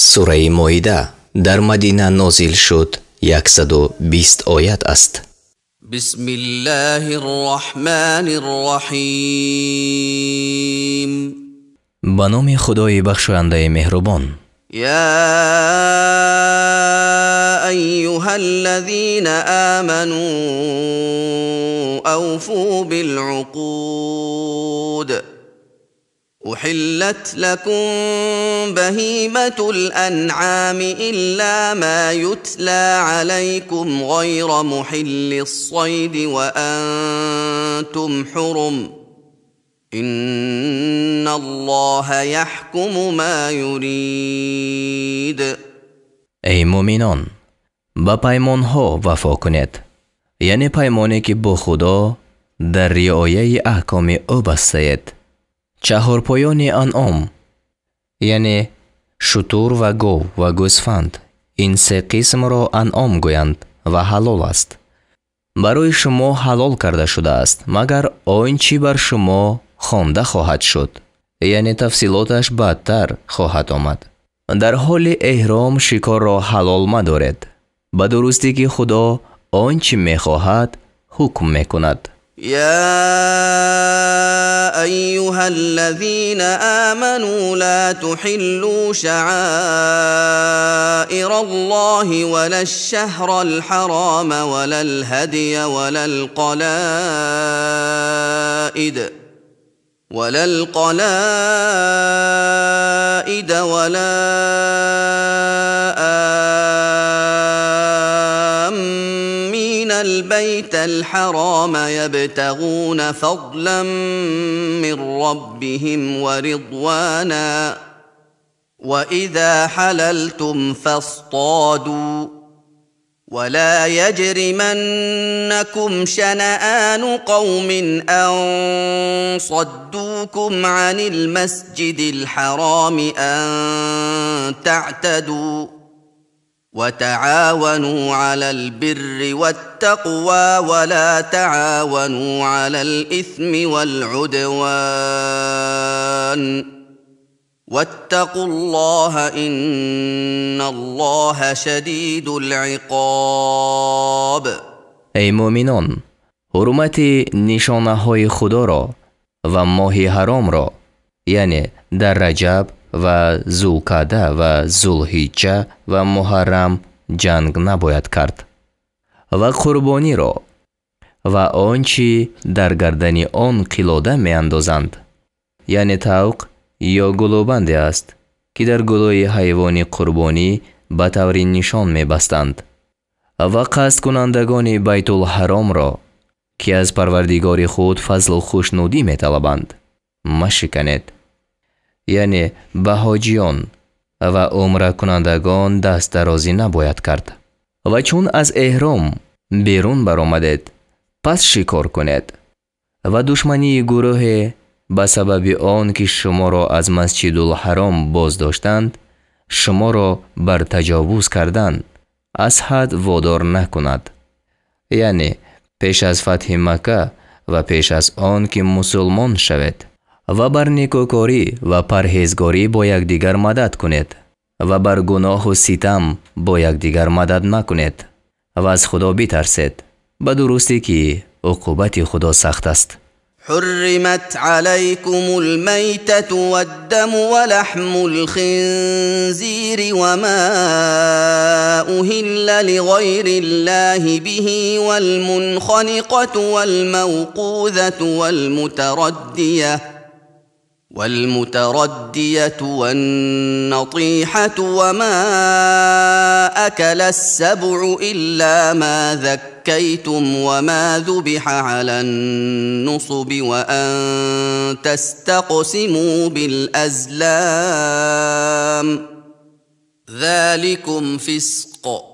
сураи моида дар Мадина нозил шуд 120 оят аст. بسم الله الرحمن الرحيم. با نام خدای بخشاینده مهربان. يا أيها الذين آمنوا أوفوا بالعقود أحلت لكم بهيمة الأنعام إلا ما يتلى عليكم غير محل الصيد وأنتم حرم إن الله يحكم ما يريد. ای مومنان، با پیمان ها وفا کنید، یعنی پیمانی که با خدا در رعایت احکام او بستید. چهارپایان انعام یعنی شتر و گاو و گوسفند، این سه قسم را انعام گویند و حلال است. برای شما حلال کرده شده است مگر آنچه بر شما خوانده خواهد شد، یعنی تفصیلاتش بعدتر خواهد آمد. در حال احرام شکار را حلال مدارید، به درستی که خدا آنچه میخواهد حکم میکند. يا أيها الذين آمنوا لا تحلوا شعائر الله ولا الشهر الحرام ولا الهدي ولا القلائد ولا آمين البيت الحرام يبتغون فضلا من ربهم ورضوانا وإذا حللتم فاصطادوا ولا يجرمنكم شنآن قوم أن صدوكم عن المسجد الحرام أن تعتدوا وتعاونوا على البر والتقوى ولا تعاونوا على الإثم والعدوان واتقوا الله إن الله شدید العقاب. ای مومنان، حرمت نشانه های خدا را و ماه حرام را، یعنی در رجب و ذوالقعده و ذوالحجه و محرم جنگ نباید کرد و قربانی را و آنچه در گردن آن قلاده می اندازند، یعنی طوق یا گلوبنده است که در گلوی حیوان قربانی به طور نشان می بستند و قصد کنندگان بیت الحرام را که از پروردگار خود فضل و خوشنودی می طلبند مشکنید، یعنی به حاجیان و عمره کنندگان دست درازی نباید کرد. و چون از احرام بیرون برآمدید پس شکار کنید و دشمنی گروه به سبب آن که شما را از مسجد الحرام باز داشتند شما را بر تجاوز کردن از حد وادار نکند، یعنی پیش از فتح مکه و پیش از آن که مسلمان شوید و بر نیکوکاری و پرهیزگاری با یکدیگر مدد کنید و بر گناه و ستم با یکدیگر مدد نکنید و از خدا بترسید، به درستی که عقوبت خدا سخت است. حرمت عليكم الميتة والدم ولحم الخنزير وما أهل لغير الله به والمنخنقة والموقوذة والمتردية والنطيحة وما أكل السبع إلا ما ذكيتم وما ذبح على النصب وأن تستقسموا بالأزلام ذلكم فسق.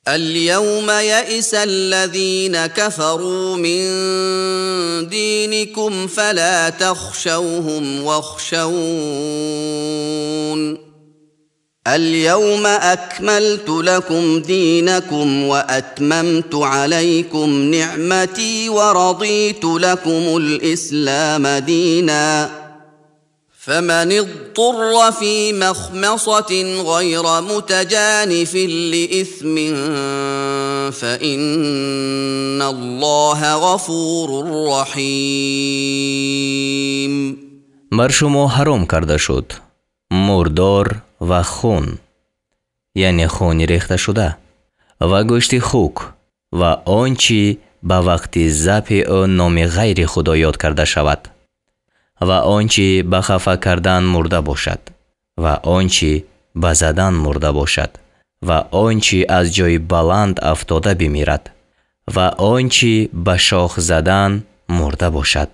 اليوم يئس الذين كفروا من دينكم فلا تخشوهم واخشون اليوم أكملت لكم دينكم وأتممت عليكم نعمتي ورضيت لكم الإسلام دينا فمن اضطر في مخمصة غير متجانف لإثم فإن الله غفور رحیم. بر شما حرام کرده شد مردار و خون، یعنی خون ریخته شده و گوشت خوک و آنچه به وقت ذبح آن نام غیر خدا یاد کرده شود و آنچه به خفه کردن مرده باشد و آنچه به زدن مرده باشد و آنچه از جای بلند افتاده بمیرد و آنچه به شاخ زدن مرده باشد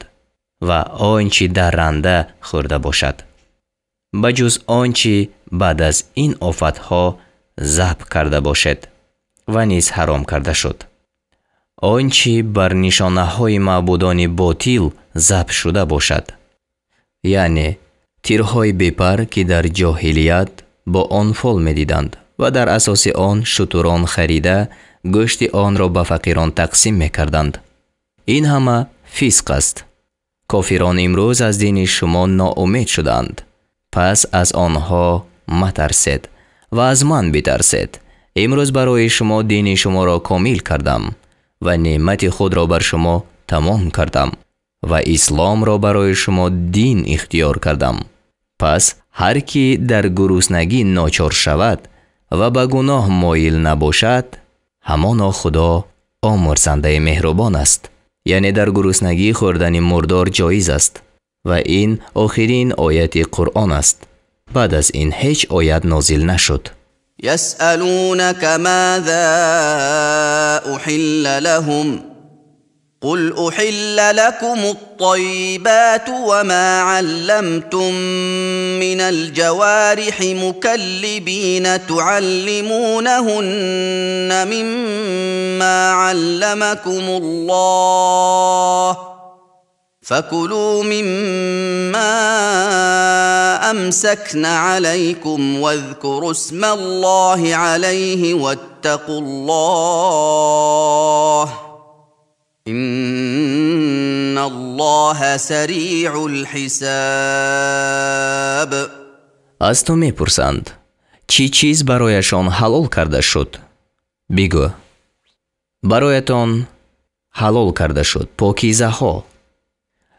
و آنچه در رنده خورده باشد، بجز آنچه بعد از این آفتها ذبح کرده باشد و نیز حرام کرده شد. آنچه بر نشانه های معبودان باطل ذبح شده باشد، یعنی تیرهای بپر که در جاهلیت با آن فال می دیدند و در اساس آن شتران خریده گوشت آن را به فقیران تقسیم می کردند. این همه فسق است. کافران امروز از دین شما ناامید شدند، پس از آنها مترسید و از من بترسید. امروز برای شما دین شما را کامل کردم و نعمت خود را بر شما تمام کردم و اسلام را برای شما دین اختیار کردم. پس هر کی در گرسنگی ناچار شود و به گناه مایل نباشد، همانا خدا آمرزنده مهربان است. یعنی در گرسنگی خوردن مردار جایز است و این آخرین آیت قرآن است. بعد از این هیچ آیت نازل نشد. يسألونك ماذا أحل لهم قل أحل لكم الطيبات وما علمتم من الجوارح مكلبين تعلمونهن مما علمكم الله فكلوا مما أمسكن عليكم واذكروا اسم الله عليه واتقوا الله إن الله سریع الحساب. از تو می پرسند چی چیز برایشان حلال کرده شد؟ بگو برایتان حلال کرده شد پاکیزه ها،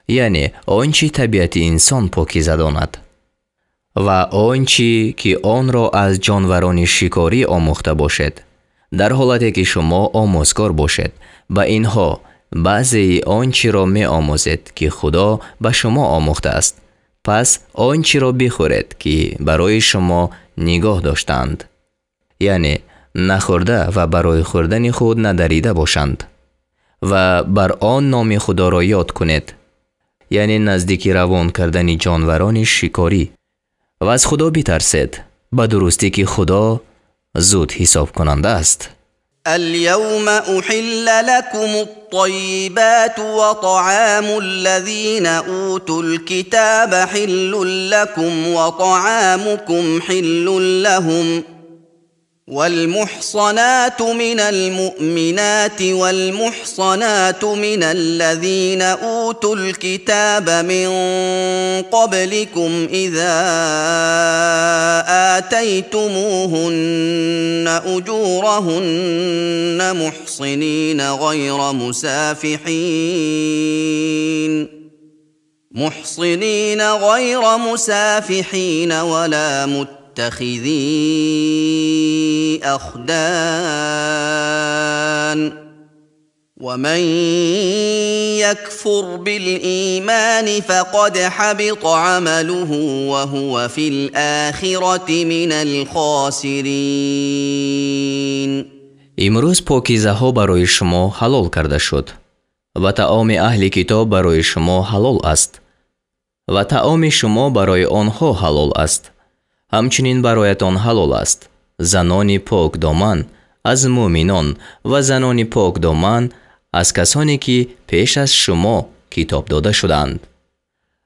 یعنی آنچه طبیعت انسان پاکیزه داند و آنچه که آن را از جانوران شکاری آموخته باشد، در حالتی که شما آموزگار باشد به اینها بعضی آنچه را می آموزید که خدا به شما آموخته است. پس آنچه را بخورید که برای شما نگاه داشتند، یعنی نخورده و برای خوردن خود ندریده باشند و بر آن نام خدا را یاد کنید، یعنی نزدیکی روان کردن جانوران شکاری، و از خدا بترسید به درستی که خدا زود حساب کننده است. اليوم أحل لكم الطيبات وطعام الذين أوتوا الكتاب حل لكم وطعامكم حل لهم والمحصنات من المؤمنات والمحصنات من الذين أوتوا الكتاب من قبلكم إذا آتيتموهن أجورهن محصنين غير مسافحين ولا متخذي أخدان ومن يكفر بالإيمان فقد حبط عمله وهو في الآخرة من الخاسرين. امروز پاکیزه ها برای شما حلال کرده شد و طعام اهل کتاب برای شما حلال است و طعام شما برای آنها حلال است. همچنین برایتان حلال است زنان پاک دامن از مؤمنان و زنان پاک دامن از کسانی که پیش از شما کتاب داده شدند.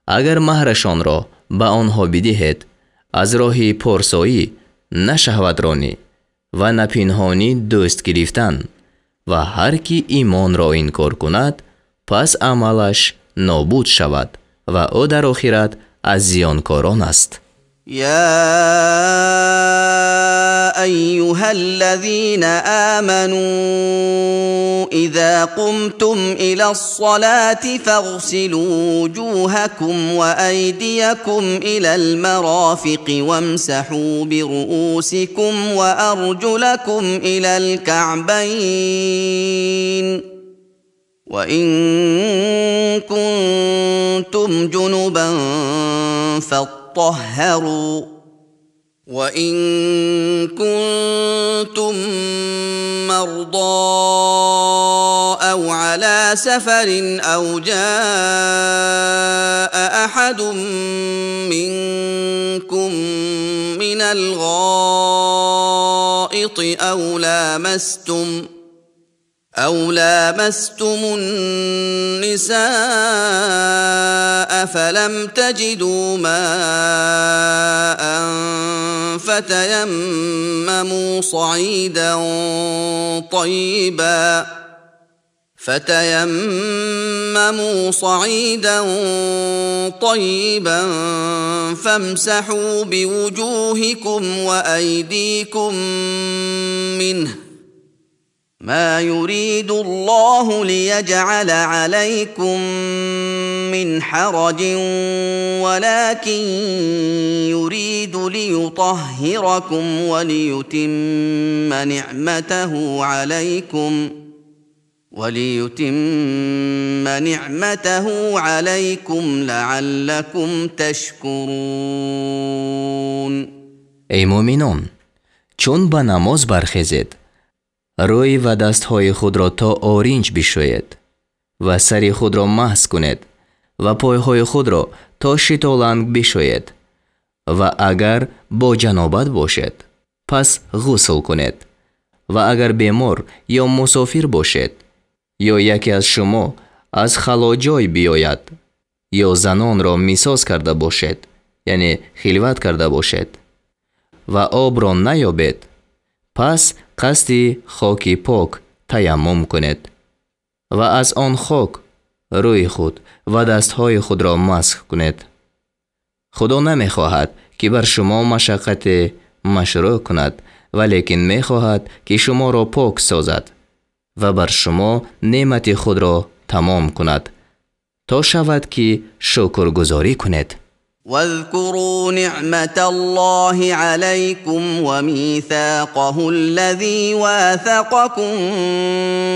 اگر مهرشان را به آنها بدهید، از راه پارسایی، نه شهوترانی و نه پنهانی دوست گرفتن، و هر کی ایمان را انکار کند پس عملش نابود شود و او در آخرت از زیانکاران است. يا ايها الذين امنوا اذا قمتم الى الصلاه فاغسلوا وجوهكم وايديكم الى المرافق وامسحوا برؤوسكم وارجلكم الى الكعبين وان كنتم جنبا طهروا وإن كنتم مرضى أو على سفر أو جاء أحد منكم من الغائط أو لامستم النساء فلم تجدوا ماء فتيمموا صعيدا طيبا فامسحوا بوجوهكم وأيديكم منه ما يريد الله ليجعل عليكم من حرج ولكن يريد ليطهركم وليتم نعمته عليكم لعلكم تشكرون. ای مؤمنان، چون به نماز برخیزید، روی و دستهای خود را تا آرنج بشویید و سر خود را مسح کنید و پایهای خود را تا شتالنگ بشویید و اگر با جنابت باشد پس غسل کنید و اگر بیمار یا مسافر باشد یا یکی از شما از خلا جای بیاید یا زنان را میساز کرده باشد یعنی خلوت کرده باشد و آب را نیابید پس قصد خاک پاک تیمم کنید و از آن خاک روی خود و دستهای خود را مسح کنید. خدا نمی خواهد که بر شما مشقت مشروع کند ولیکن می خواهد که شما را پاک سازد و بر شما نعمت خود را تمام کند تا شود که شکرگزاری کنید. واذكروا نعمة الله عليكم وميثاقه الذي واثقكم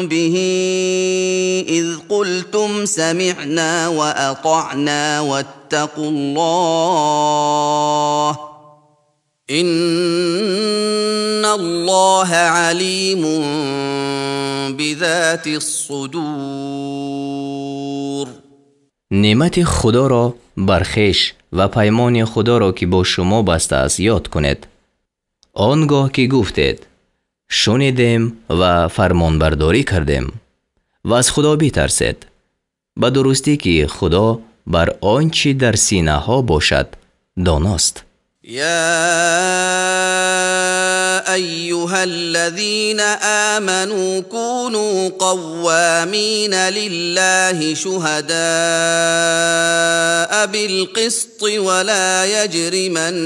به إذ قلتم سمعنا وأطعنا واتقوا الله إن الله عليم بذات الصدور. نعمت خدا را برخیش و پیمان خدا را که با شما بسته است یاد کنید. آنگاه که گفتید شنیدیم و فرمانبرداری کردیم و از خدا بترسید، به درستی که خدا بر آنچه در سینه ها باشد داناست. يا أيها الذين آمنوا كونوا قوامين لله شهداء بالقسط ولا يجرمنكم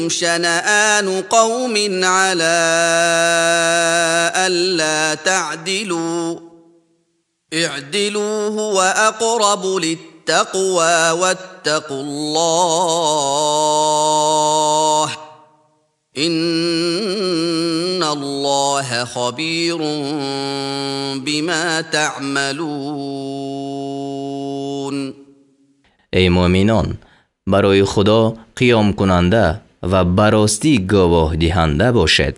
شنآن قوم على ألا تعدلوا اعدلوا هو أقرب للتقوى واتقوا الله إن الله خبير بما تعملون. ای مؤمنان، برای خدا قیام کننده و براستی گواه دهنده باشد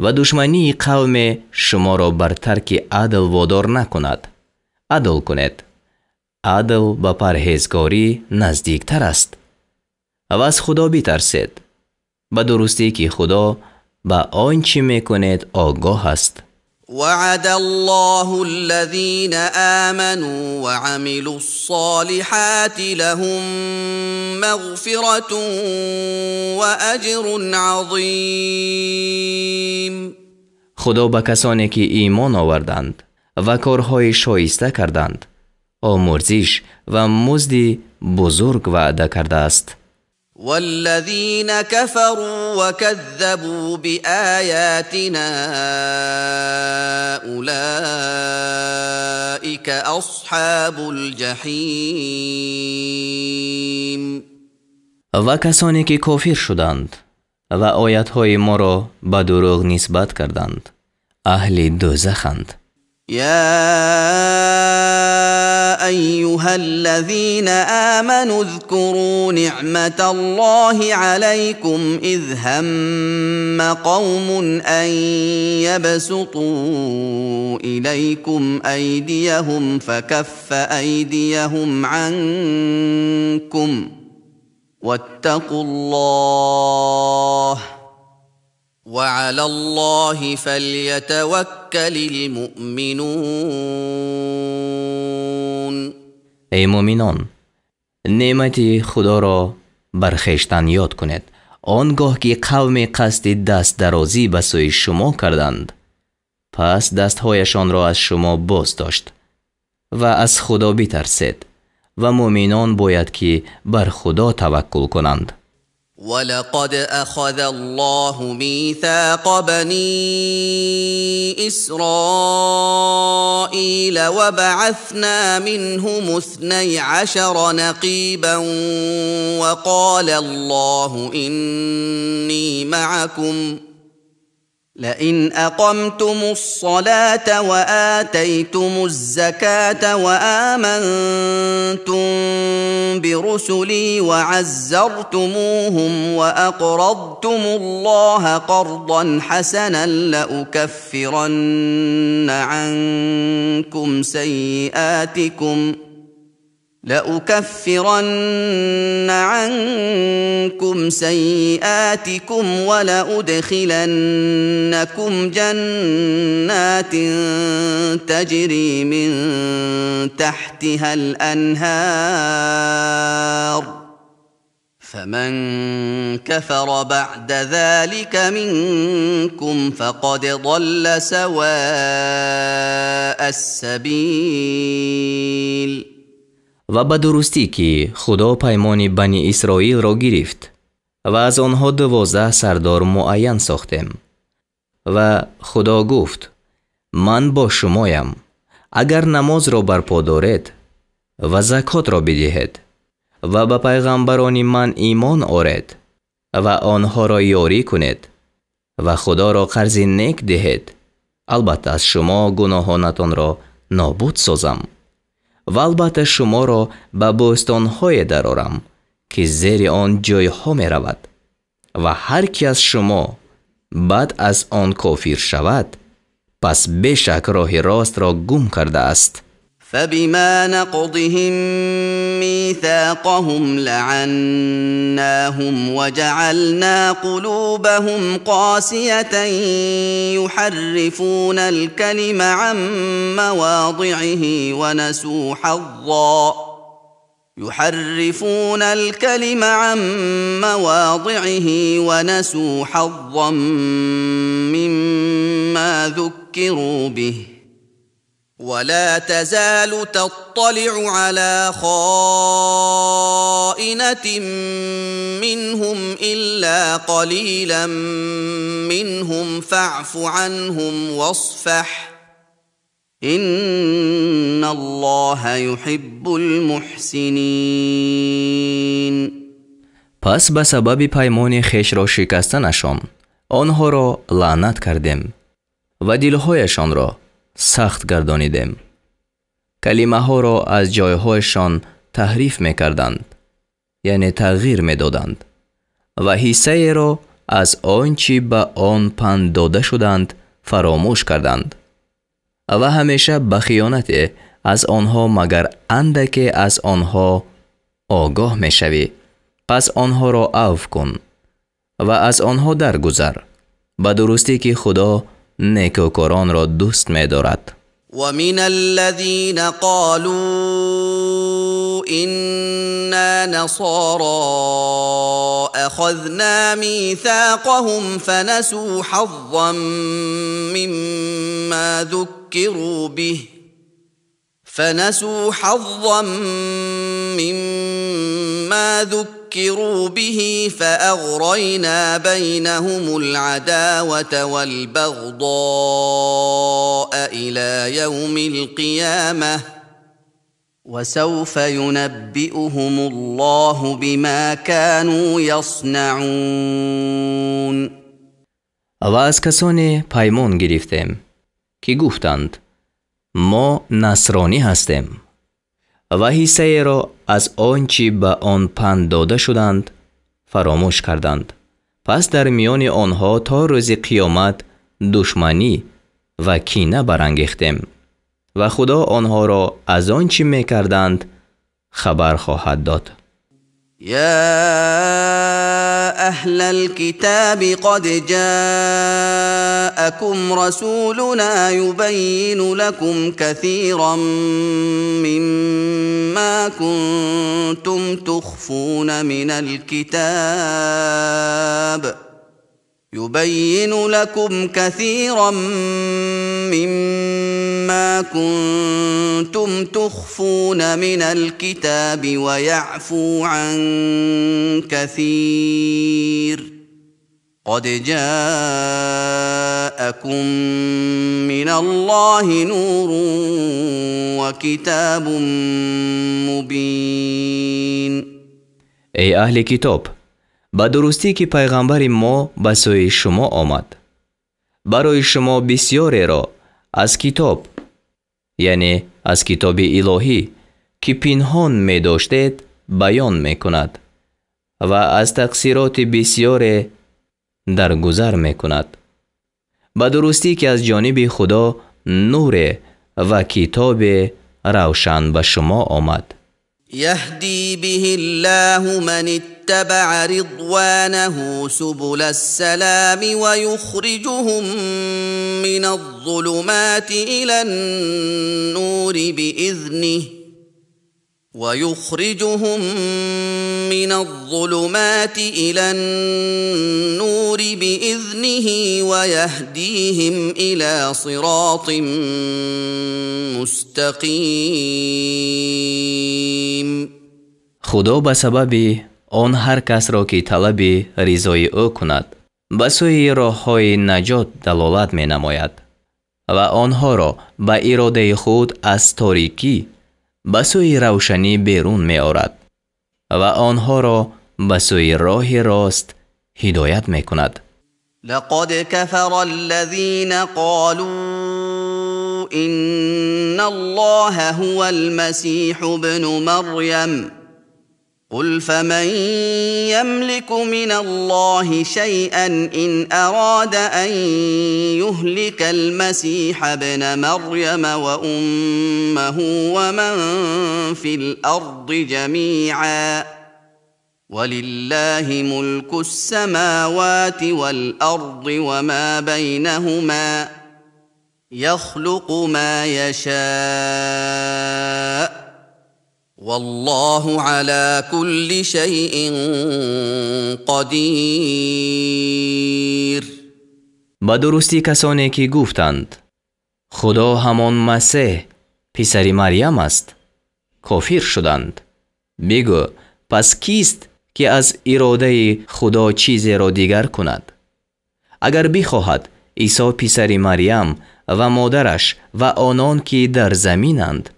و دشمنی قوم شما را بر ترک عدل وادار نکند. عدل کنید. عدل به پرهیزگاری نزدیکتر است و از خدا بترسید، به درستی که خدا به آنچه میکنید آگاه است. وعد الله الذين آمنوا وعملوا الصالحات لهم مغفرة وأجر عظيم. خدا به کسانی که ایمان آوردند و کارهای شایسته کردند آمرزش و مزد بزرگ وعده کرده است. والذين كفروا وكذبوا بآياتنا أولئك أصحاب الجحیم. و کسانی که کافر شدند و آیاتهای ما را به دروغ نسبت کردند اهل دوزخند. يا أيها الذين آمنوا اذكروا نعمة الله عليكم إذ هم قوم أن يبسطوا إليكم أيديهم فكف أيديهم عنكم واتقوا الله وعلى الله فليتوكل المؤمنون. ای مؤمنان، نعمت خدا را بر خویشتن یاد کنید آنگاه که قوم قصد دست درازی به سوی شما کردند، پس دستهایشان را از شما باز داشت و از خدا بترسید و مؤمنان باید که بر خدا توکل کنند. ولقد أخذ الله ميثاق بني إسرائيل وبعثنا منهم 12 نقيبا وقال الله إني معكم لئن أقمتم الصلاة وآتيتم الزكاة وآمنتم برسلي وعزرتموهم وأقرضتم الله قرضا حسنا لأكفرن عنكم سيئاتكم ولأدخلنكم جنات تجري من تحتها الأنهار فمن كفر بعد ذلك منكم فقد ضل سواء السبيل. و به درستی که خدا پیمان بنی اسرائیل را گرفت و از آنها 12 سردار معین ساختیم و خدا گفت من با شمایم اگر نماز را برپا دارید و زکات را بدهید و به پیغمبران من ایمان آورید و آنها را یاری کنید و خدا را قرض نیک دهید، البته از شما گناهانتان را نابود سازم و البته شما را به بوستان‌های درآرم که زیر آن جایها می رود و هر کی از شما بعد از آن کافر شود پس بیشک راه راست را گم کرده است. فبما نقضهم ميثاقهم لعناهم وجعلنا قلوبهم قاسية يحرفون الكلم عن مواضعه ونسوا حظا مما ذكروا به ولا تزال تطلع على خائنة منهم إلا قليلا منهم فاعف عنهم واصفح إن الله يحب المحسنين. پس به سبب پیمان خویش را شکستنشان آنها را لعنت کردیم و دلهایشان را سخت گردانیدیم. کلمه ها را از جایهایشان تحریف میکردند، یعنی تغییر میدادند و حصه را از آنچه به آن پند داده شدند فراموش کردند و همیشه به خیانت از آنها مگر اندکی از آنها آگاه میشوی، پس آنها را عفو کن و از آنها درگذر، به درستی که خدا نیکوکاران را دوست می دارد. ومن الذين قالوا إنا نصارى أخذنا ميثاقهم فنسوا حظا مما ذكروا به فأغرينا بينهم العداوة والبغضاء إلى يوم القيامة وسوف ينبئهم الله بما كانوا يصنعون. و از کسانی پیمان گرفتیم که گفتند ما نصرانی هستیم و حصه را از آنچه به آن پند داده شدند فراموش کردند. پس در میان آنها تا روز قیامت دشمنی و کینه برانگیختیم و خدا آنها را از آنچه میکردند خبر خواهد داد. يا أهل الكتاب قد جاءكم رسولنا يبين لكم كثيرا مما كنتم تخفون من الكتاب ويعفو عن كثير قد جاءكم من الله نور وكتاب مبين. ای اهل کتاب، با درستی که پیغمبر ما به سوی شما آمد برای شما بسیاری را از کتاب، یعنی از کتاب الهی که پنهان می داشتید بیان می کند و از تقصیرات بسیاری درگذر می کند. با درستی که از جانب خدا نور و کتاب روشن به شما آمد. يهدي به الله من اتبع رضوانه سبل السلام ويخرجهم من الظلمات إلى النور بإذنه ويهديهم إلى صراط مستقيم. خدا به سبب آن هر کس را که طلب رضای او کند به سوی راه‌های نجات دلالت می نماید و آنها را به اراده خود از تاریکی به سوی روشنی بیرون می آورد و آنها را به سوی راه راست هدایت می کند. لقد كفر الذين قالوا إن الله هو المسيح ابن مريم قل فمن يملك من الله شيئا إن أراد أن يهلك المسيح ابن مريم وأمه ومن في الأرض جميعا ولله ملك السماوات والأرض وما بينهما يخلق ما يشاء والله على كل شيء قدیر. با درستی کسانی که گفتند خدا همان مسیح پسر مریم است کافر شدند. بگو پس کیست که از اراده خدا چیزی را دیگر کند؟ اگر بخواهد عیسی پسر مریم و مادرش و آنان که در زمینند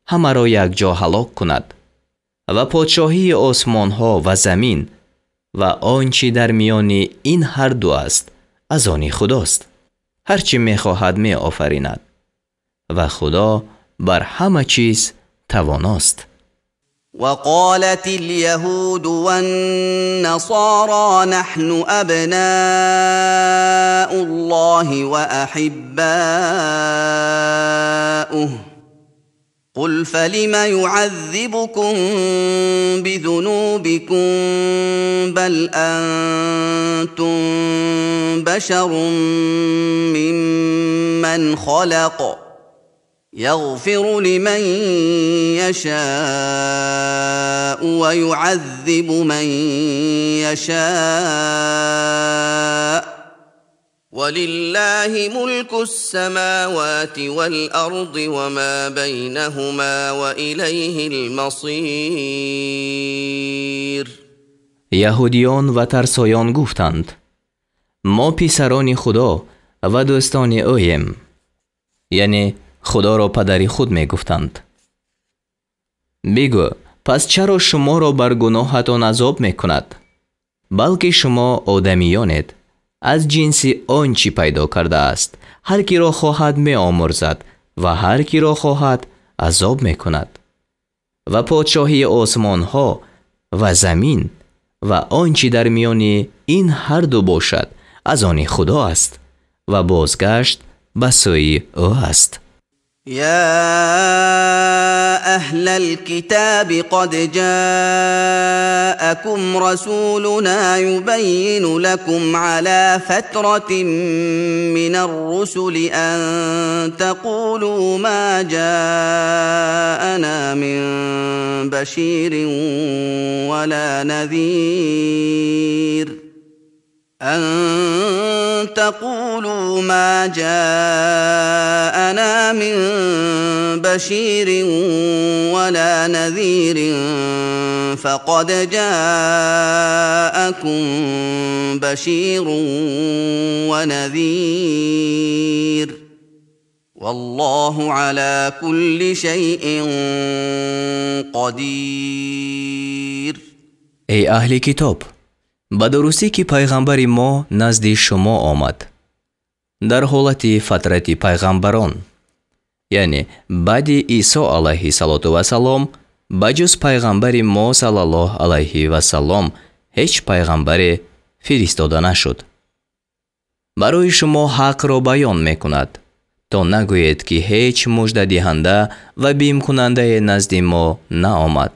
همه را یک جا هلاک کند و پادشاهی آسمان ها و زمین و آنچه در میان این هر دو است از آن خداست. هرچی می خواهد می آفریند و خدا بر همه چیز تواناست. وقالت اليهود والنصارى نحن أبناء الله وأحباؤه قل فلم يعذبكم بذنوبكم بل أنتم بشر ممن خلق يغفر لمن يشاء ويعذب من يشاء ولله ملك السماوات والأرض وما بينهما وإليه المصير. یهودیان و ترسایان گفتند ما پسران خدا و دوستان اویم، یعنی خدا را پدری خود می گفتند. بگو پس چرا شما را بر گناهتان عذاب می کند؟ بلکه شما آدمیانید، از جنس آنچه پیدا کرده است. هر کی را خواهد می آمرزد و هر کی را خواهد عذاب می کند. و پادشاهی آسمان ها و زمین و آنچه در میان این هر دو باشد از آن خدا است و بازگشت به سوی او است. يا أهل الكتاب قد جاءكم رسولنا يبين لكم على فترة من الرسل أن تقولوا ما جاءنا من بشير ولا نذير أن تقولوا ما جاءنا من بشير ولا نذير فقد جاءكم بشير ونذير والله على كل شيء قدير. ای اهل کتاب، به درستی که پیغمبر ما نزد شما آمد در حالت فترت پیغمبران، یعنی بعد عیسی علیه السلام بجز پیغمبر ما صلی الله علیه و سلام هیچ پیغمبر فرستاده نشد. برای شما حق را بیان میکند تا نگویید که هیچ مژده دهنده و بیم کننده نزد ما نآمد.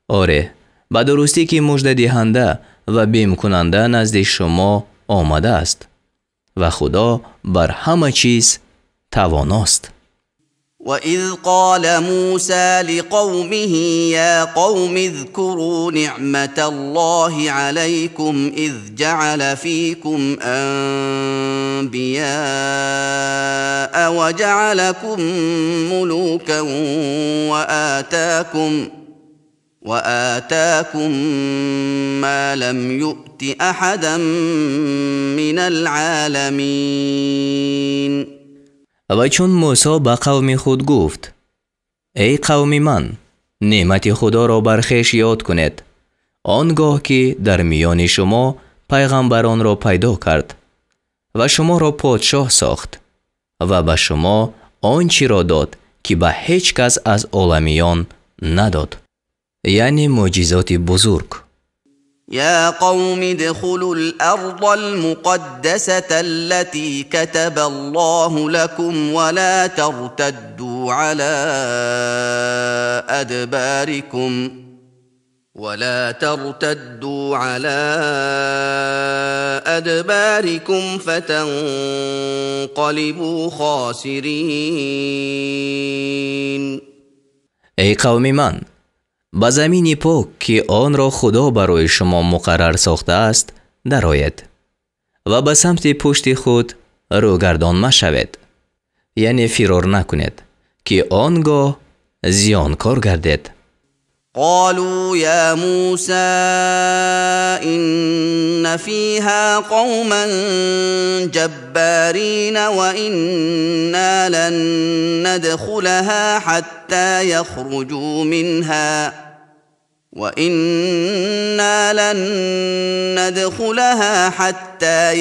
آره، به درستی که مژده دهنده و بیم کننده نزد شما آمده است و خدا بر همه چیز تواناست. وَإِذْ قَالَ مُوسَى لِقَوْمِهِ يَا قَوْمِ اذْكُرُوا نِعْمَةَ اللَّهِ عَلَيْكُمْ إِذْ جَعَلَ فِيكُمْ أَنْبِيَاءَ وَجَعَلَكُمْ مُلُوكًا وآتاكم ما لم يؤت أحدا من العالمين. و چون موسی به قوم خود گفت ای قوم من، نعمت خدا را بر خویش یاد کنید، آنگاه که در میان شما پیغمبران را پیدا کرد و شما را پادشاه ساخت و به شما آنچه را داد که به هیچ کس از عالمیان نداد، یعنی معجزات بزرگ. يا قوم ادخلوا الأرض المقدسة التي كتب الله لكم ولا ترتدوا على أدباركم فتنقلبوا خاسرين. ای قوم من، به زمین پاک که آن را خدا برای شما مقرر ساخته است درآیید و به سمت پشت خود روگردان مشوید، یعنی فرار نکنید که آنگاه زیانکار گردید. قالوا يا موسى إن فيها قوما جبارين وإنا لن ندخلها حتى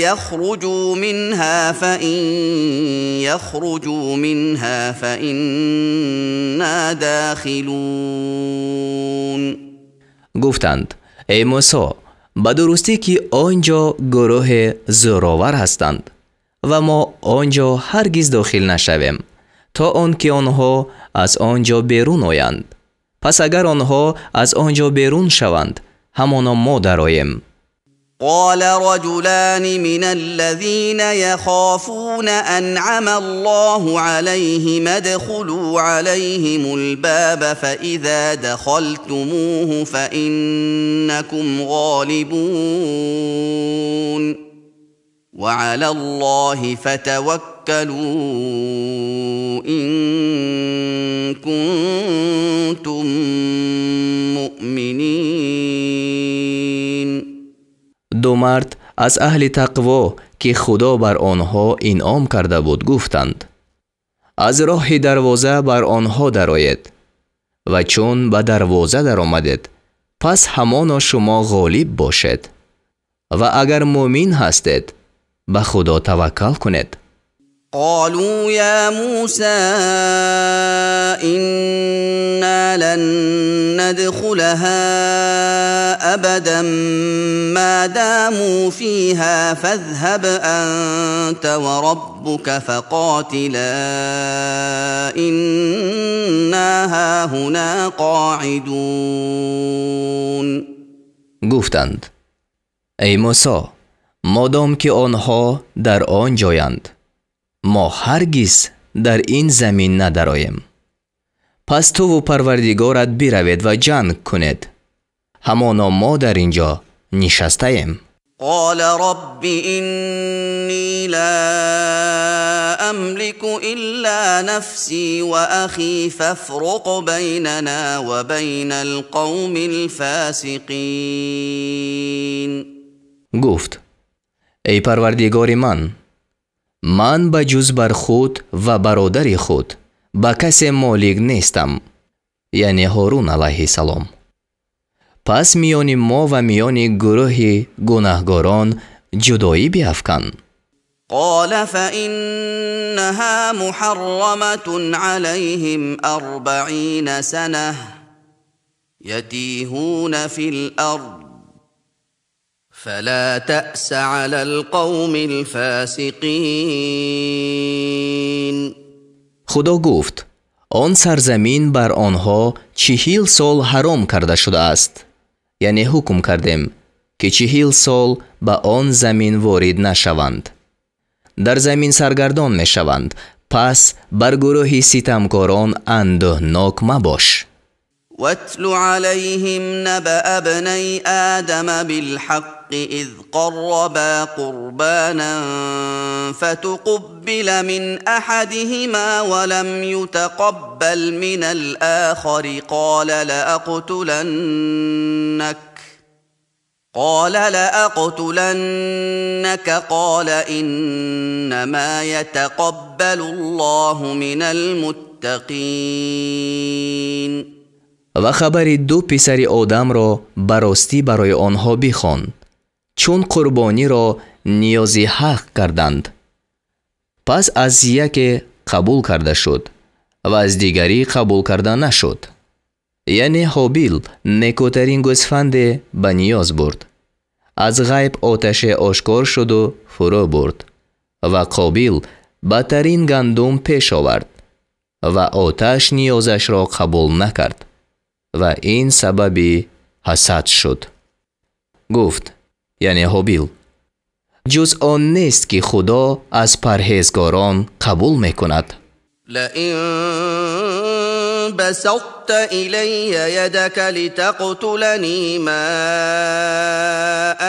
يخرجوا منها فإن يخرجوا منها فإنا داخلون. گفتند ای موسی، به درستی که آنجا گروه زورآور هستند و ما آنجا هرگز داخل نشویم تا آنکه آنها از آنجا بیرون آیند. پس اگر آنها از آنجا بیرون شوند، همانا ما درآییم. قال رجلان من الذين يخافون أنعم الله عليهم ادخلوا عليهم الباب فإذا دخلتموه فإنكم غالبون وعلى الله فتوكلوا إن كنتم مؤمنين. دو مرد از اهل تقوا که خدا بر آنها انعام کرده بود گفتند: از راه دروازه بر آنها درآیید و چون به دروازه در آمدید پس همانا شما غالب باشید و اگر مؤمن هستید به خدا توکل کنید. قالوا يا موسى إنا لن ندخلها أبدا ما داموا فيها فاذهب أنت وربك فقاتلا إنا هاهنا قاعدون. گفتند: ای موسی، مادام که آنها در آن جایند ما هرگز در این زمین ندرآییم. پس تو و پروردگارت بروید و جنگ کنید، همانا ما در اینجا نشسته ایم. قال رب إني لا أملك إلا نفسي وأخي فافرق بيننا وبين القوم الفاسقين. گفت: ای پروردگار من به جز بر خود و برادر خود به کسی مالک نیستم، یعنی هارون علیه السلام. پس میان ما و میان گروه گناهگاران جدایی بیفکن. قال فإنها محرمة عليهم 40 سنة يتيهون في الأرض فلا تأس على القوم الفاسقين. خدا گفت: آن سرزمین بر آنها 40 سال حرام کرده شده است، یعنی حکم کردیم که 40 سال به آن زمین وارد نشوند. در زمین سرگردان می شوند، پس بر گروه ستمکاران اندوهناک مباش. واتل عليهم نبأ ابني آدم بالحق إذ قربا قربانا فتقبل من أحدهما ولم يتقبل من الآخر قال لأقتلنك قال إنما يتقبل الله من المتقين. و خبر دو پسر آدم را براستی برای آنها بخوان، چون قربانی را نیازی حق کردند. پس از یک قبول کرده شد و از دیگری قبول کرده نشد. یعنی هابیل نیکوترین گوسفند به نیاز برد، از غیب آتش آشکار شد و فرو برد، و قابیل بدترین گندم پیش آورد و آتش نیازش را قبول نکرد و این سبب حسد شد. گفت، یعنی هابیل: جز آن نیست که خدا از پرهیزگاران قبول میکند. لئن بسطت إلي يدك لتقتلني ما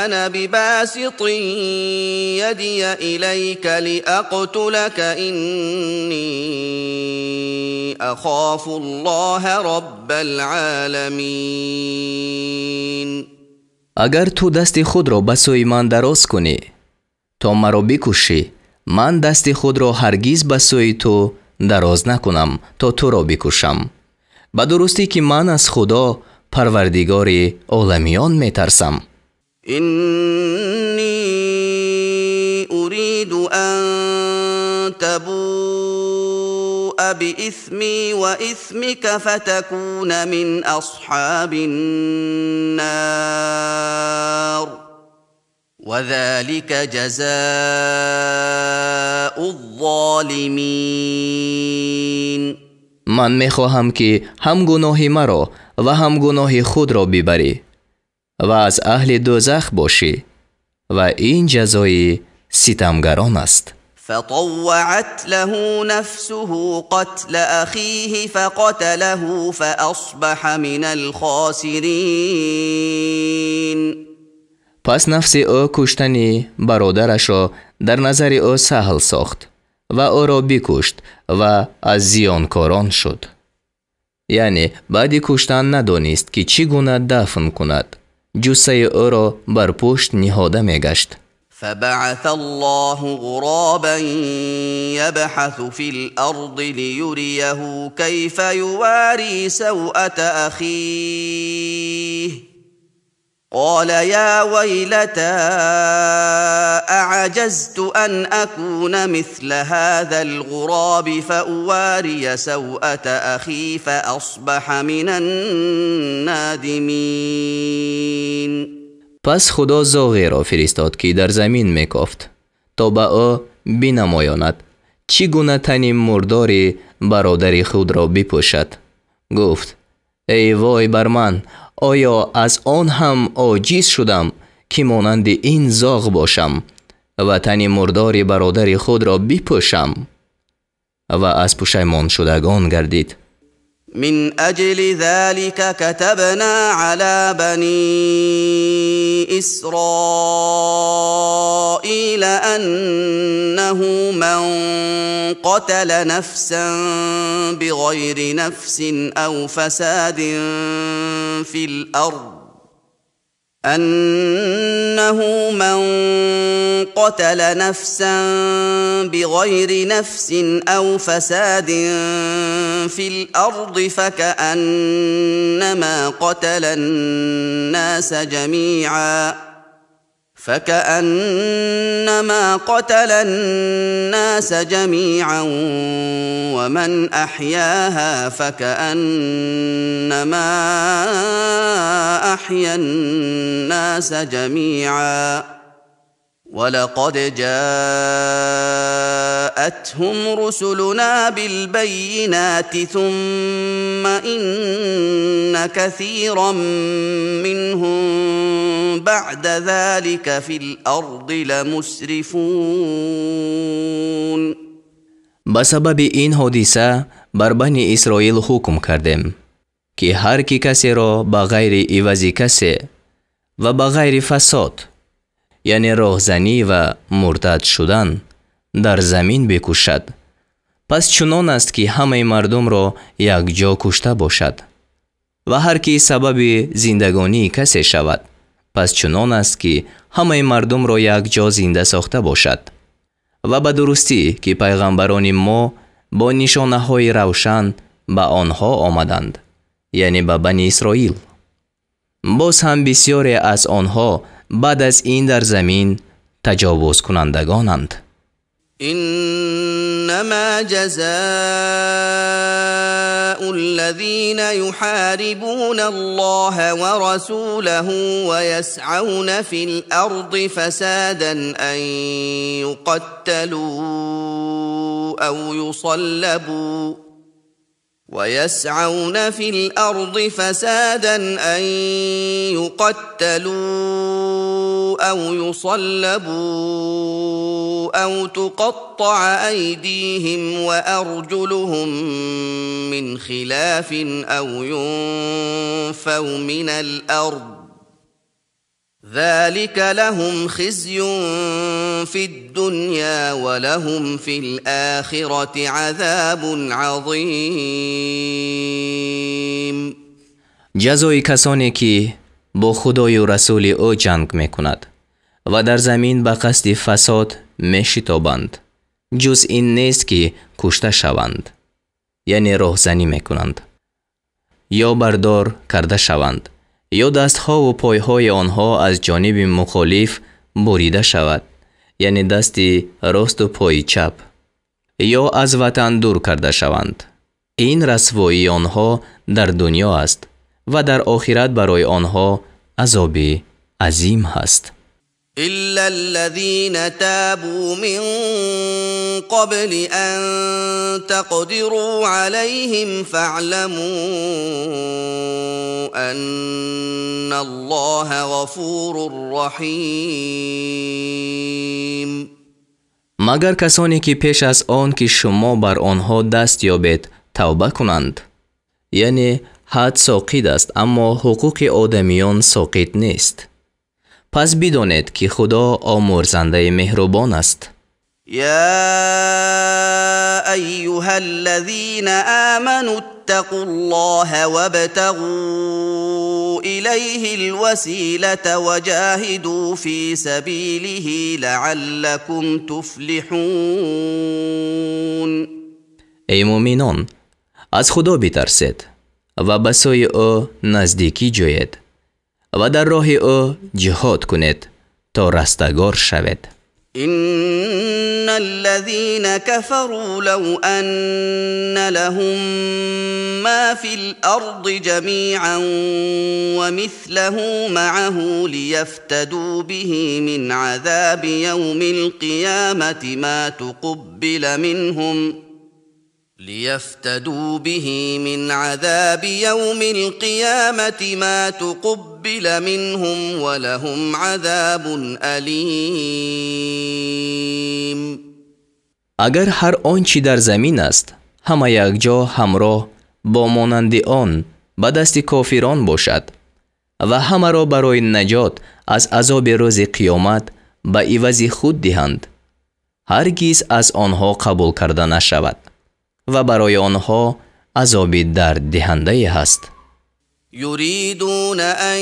أنا بباسط يدي إليك لأقتلك إني أخاف الله رب العالمين. اگر تو دست خود را به سوی من دراز کنی تا مرا بکشی، من دست خود را هرگز به سوی تو دراز نکنم تا تو را بکشم. به درستی که من از خدا پروردگار عالمیان می ترسم. اینی اريد ان تبوء بإثمی و إثمك فتكون من اصحاب النار وذلك جزاء الظالمین. من میخواهم که هم گناه مرا و هم گناه خود را ببری و از اهل دوزخ باشی و این جزای ستمگران است. فطوعت له نفسه قتل أخيه فقتله فأصبح من الخاسرين. پس نفس او کشتن برادرش را در نظر او سهل ساخت و او را بکشت و از زیانکاران شد. یعنی بعد کشتن ندانست که چگونه دفن کند. جثه او را بر پشت نهاده میگشت. فبعث الله غرابا يبحث في الأرض ليريه كيف يواري سوءة أخيه قال يا ويلتى أعجزت أن أكون مثل هذا الغراب فأواري سوءة أخي فأصبح من النادمين. پس خدا زاغی را فرستاد که در زمین میکافت تا به او بنمایاند چگونه تن مردار برادر خود را بپوشد. گفت ای وای بر من، آیا از آن هم عاجز شدم که مانند این زاغ باشم و تن مردار برادر خود را بپوشم؟ و از پشیمان شدگان گردید. من أجل ذلك كتبنا على بني إسرائيل أنه من قتل نفسا بغير نفس أو فساد في الأرض أنه من قتل نفسا بغير نفس أو فساد في الأرض فكأنما قتل الناس جميعا ومن أحياها فكأنما أحيا الناس جميعا ولقد جاءتهم رسلنا بالبينات ثم إن كثيرا منهم بعد ذلك في الأرض لمسرفون. بسبب این حادثه بر بنی اسرائیل حکم کردیم که هر کی کسی را به غیر عوض کسی و به غیر فساد، یعنی راهزنی و مرتد شدن، در زمین بکشد. پس چنان است که همه مردم را یک جا کشته باشد و هر کی سبب زندگانی کسی شود، پس چنان است که همه مردم را یک جا زنده ساخته باشد. و به درستی که پیغمبران ما با نشانه های روشن به آنها آمدند، یعنی به بنی اسرائیل. باز هم بسیاری از آنها بعد از این در زمین تجاوز کنندگانند. إنما جزاء الذين يحاربون الله ورسوله ويسعون في الأرض فسادا أن يقتلوا أو يصلبوا أو تقطع أيديهم وأرجلهم من خلاف أو ينفوا من الأرض ذلك لهم خزي في الدنيا ولهم في الآخرة عذاب عظيم. جزای کسانی که با خدای و رسول او جنگ میکند و در زمین به قصد فساد میشتابند، جز این نیست که کشته شوند، یعنی راهزنی میکنند یا بردار کرده شوند یا دستها و پایهای آنها از جانب مخالف بریده شود، یعنی دست راست و پای چپ، یا از وطن دور کرده شوند. این رسوایی آنها در دنیا است و در آخرت برای آنها عذاب عظیم هست. إلا الذين تابوا من قبل أن تقدروا عليهم فاعلموا أن الله غفور رحيم. مگر کسانی که پیش از آن که شما بر آنها دست یابید توبه کنند. یعنی حد ساقط است اما حقوق آدمیان ساقط نیست. پس بدانید که خدا آمرزنده مهربان است. يا أيها الذين آمنوا اتقوا الله وابتغوا إليه الوسيلة وجاهدوا في سبيله لعلكم تفلحون. ای مؤمنان، از خدا بترسید و به سوی او نزدیکی جویید و در راه او جهاد کنید تا رستگار شوید. إن الذين كفروا لو أن لهم ما في الأرض جميعا ومثله معه ليفتدوا به من عذاب يوم القيامة ما تقبل منهم ولهم عذاب أليم. اگر هر آنچی در زمین است همه یک جا همراه با مانند آن به دست کافران باشد و همه را برای نجات از عذاب روز قیامت به عوض خود دهند، هرگز از آنها قبول کرده نشود و برای آنها عذاب درد دهنده است. يريدون أن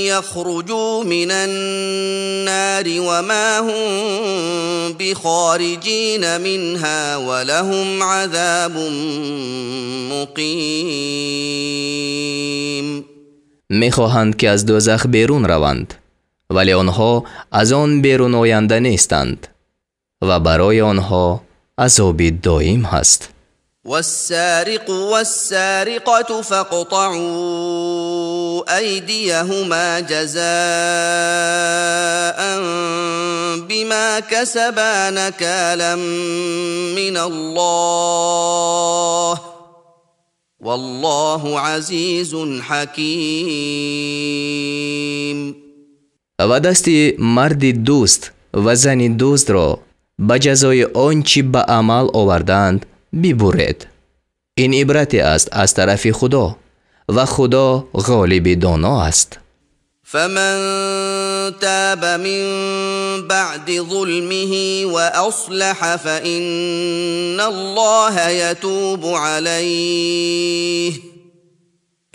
يخرجوا من النار وما هم بخارجين منها ولهم عذاب مقيم. میخواهند که از دوزخ بیرون روند ولی آنها از آن بیرون آینده نیستند و برای آنها عذاب دائم هست. والسارق والسارقة فاقطعوا أيديهما جزاء بما كسبا نكالا من الله والله عزيز حكيم. و دست مرد دوست و زن دوست را به جزای آنچه به عمل آوردند ببرید. این عبرت است از طرف خدا و خدا غالب دانا است. فمن تاب من بعد ظلمه وأصلح فإن الله يتوب عليه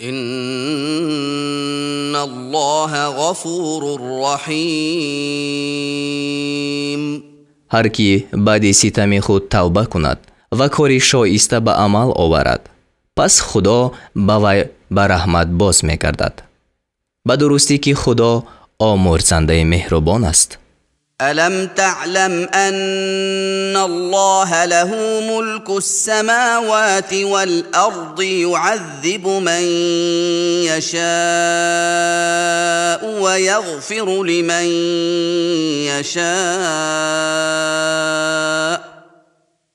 إن الله غفور رحیم. هر کی بعد ستم خود توبه کند و کاری شایسته به عمل آورد پس خدا به وی به رحمت باز می‌گردد. به درستی که خدا آمرزنده مهربان است. ألم تعلم أن الله له ملك السماوات والأرض يعذب من يشاء ويغفر لمن يشاء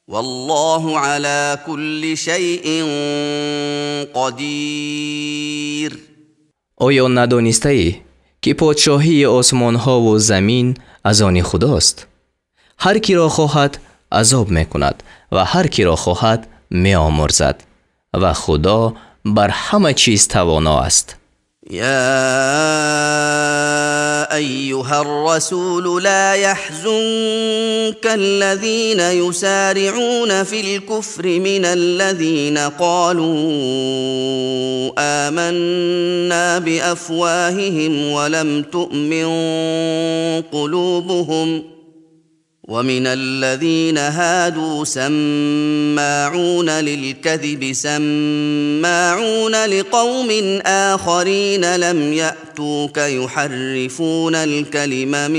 والله على كل شيء قدير. آیا ندانسته ای که پادشاهی آسمان ها و زمین از آن خداست؟ هر کی را خواهد عذاب میکند و هر کی را خواهد میآمرزد و خدا بر همه چیز توانا است. يا أيها الرسول لا يحزنك الذين يسارعون في الكفر من الذين قالوا آمنا بأفواههم ولم تؤمن قلوبهم ومن الذين هادوا سماعون للكذب سماعون لقوم آخرين لم يأتوك يحرفون الكلم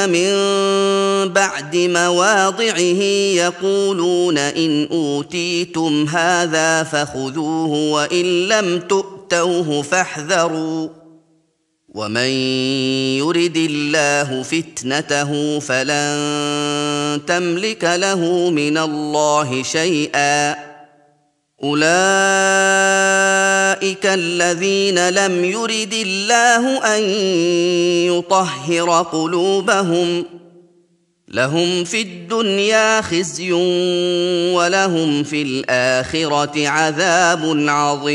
من بعد مواضعه يقولون إن أوتيتم هذا فخذوه وإن لم تؤتوا تؤتوه فاحذروا ومن يرد الله فتنته فلن تملك له من الله شيئا أولئك الذين لم يرد الله أن يطهر قلوبهم لهم في الدنيا خزي ولهم في الآخرة عذاب عظيم.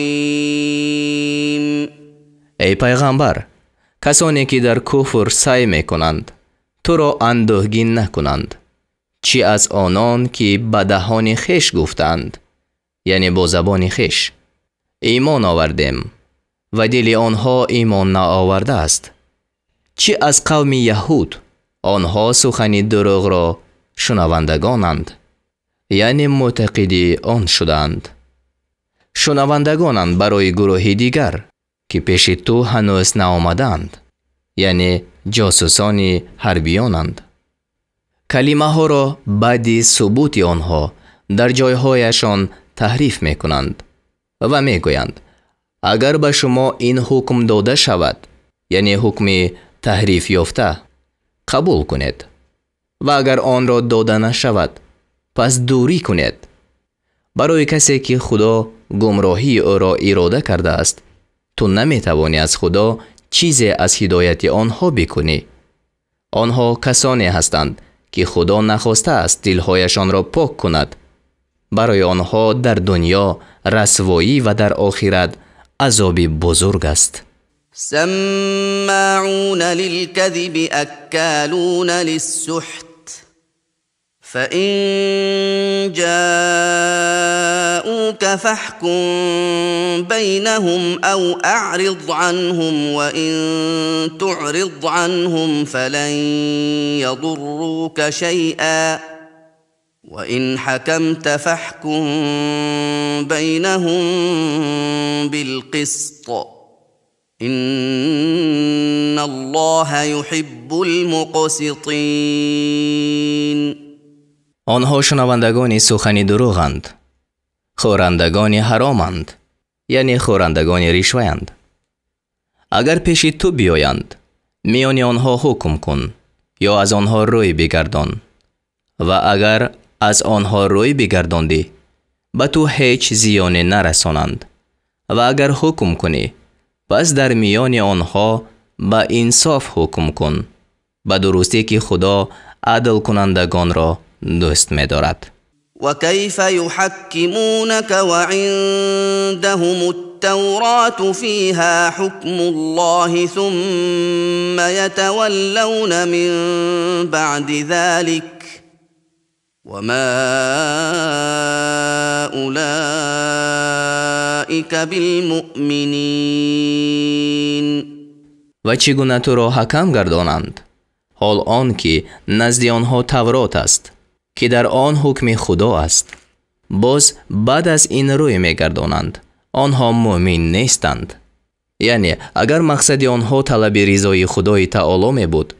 ای پیغمبر، کسانی که در کفر سعی میکنند تو را اندوهگین نکنند، چی از آنان که به دهان خویش گفتند، یعنی با زبان خویش، ایمان آوردیم و دل آنها ایمان نآورده است، چی از قوم یهود، آنها سخن دروغ را شنوندگانند، یعنی معتقدی آن شدند. شنوندگانند برای گروه دیگر که پیش تو هنوز نآمدند، یعنی جاسوسان حربیانند. کلمه ها را بعد ثبوت آنها در جایهایشان تحریف می کنند و می گویند اگر به شما این حکم داده شود، یعنی حکم تحریف یافته، قبول کنید و اگر آن را داده نشود پس دوری کنید. برای کسی که خدا گمراهی او را اراده کرده است، تو نمی توانی از خدا چیزی از هدایت آنها بکنی. آنها کسانی هستند که خدا نخواسته است دلهایشان را پاک کند. برای آنها در دنیا رسوایی و در آخرت عذاب بزرگ است. سماعون للكذب أكالون للسحت فإن جاءوك فاحكم بينهم أو أعرض عنهم وإن تعرض عنهم فلن يضروك شيئا وإن حكمت فاحكم بينهم بالقسط إن الله يحب المقسطين. آنها شنوندگان سخن دروغند، خورندگان حرامند، یعنی خورندگان رشوه‌اند. اگر پیش تو بیایند، میان آنها حکم کن یا از آنها روی بگردان، و اگر از آنها روی بگرداندی به تو هیچ زیانی نرسانند، و اگر حکم کنی پس در میان آنها به انصاف حکم کن، به درستی که خدا عدل کنندگان را دوست می دارد. وكيف يحكمونك وعندهم التوراة فيها حكم الله ثم يتولون من بعد ذلك وما أولئك بالمؤمنين. و چگونه تو را حکم گردانند حال آن که نزد آنها تورات است که در آن حکم خدا است، باز بعد از این روی می گردانند، آنها مؤمن نیستند. یعنی اگر مقصد آنها طلب رضای خدای تعالی می بود،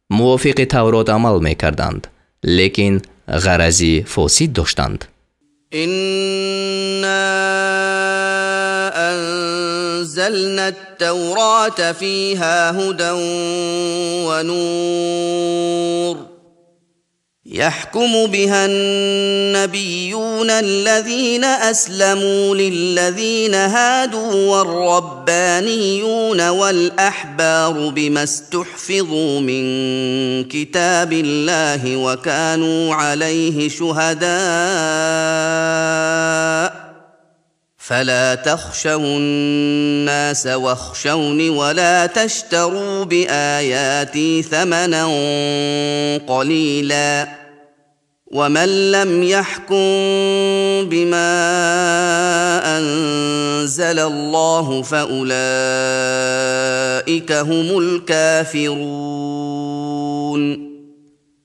موافق تورات عمل می کردند، لیکن غرضی فاسد داشتند. أنزلنا التوراة فيها هدى ونور يحكم بها النبيون الذين أسلموا للذين هادوا والربانيون والأحبار بما استحفظوا من كتاب الله وكانوا عليه شهداء فلا تخشوا الناس واخشوني ولا تشتروا بآياتي ثمنا قليلا ومن لم يحكم بما أنزل الله فأولئك هم الكافرون.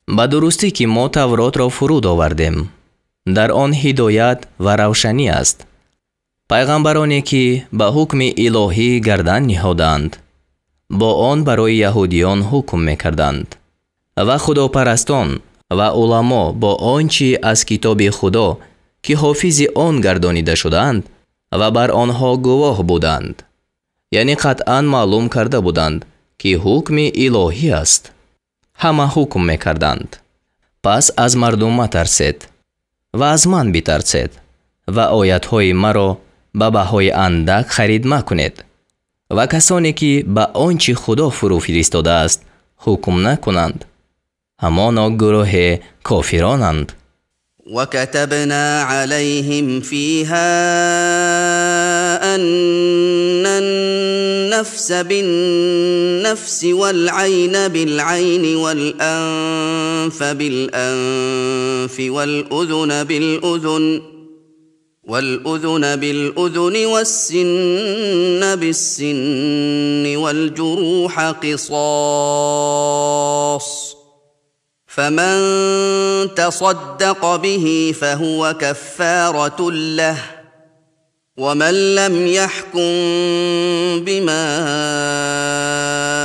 با درستی که ما تورات را فرود آوردیم، در آن هدایت و روشنی است. پیغمبرانی که به حکم الهی گردن نهادند، با آن برای یهودیان حکم میکردند و خداپرستان و علما با آنچه از کتاب خدا که حافظ آن گردانیده شدند و بر آنها گواه بودند یعنی قطعا معلوم کرده بودند که حکم الهی است. همه حکم میکردند. پس از مردم مترسید و از من بترسید و آیت‌های مرا به بهای اندک خرید مکنید و کسانی که به آنچه خدا فرو فرستاده است حکم نکنند همانا گروه کافرانند. وكتبنا عليهم فيها أن النفس بالنفس والعين بالعين والأنف بالأنف والأذن بالأذن والسن بالسن والجروح قصاص فمن تصدق به فهو كفارة له ومن لم يحكم بما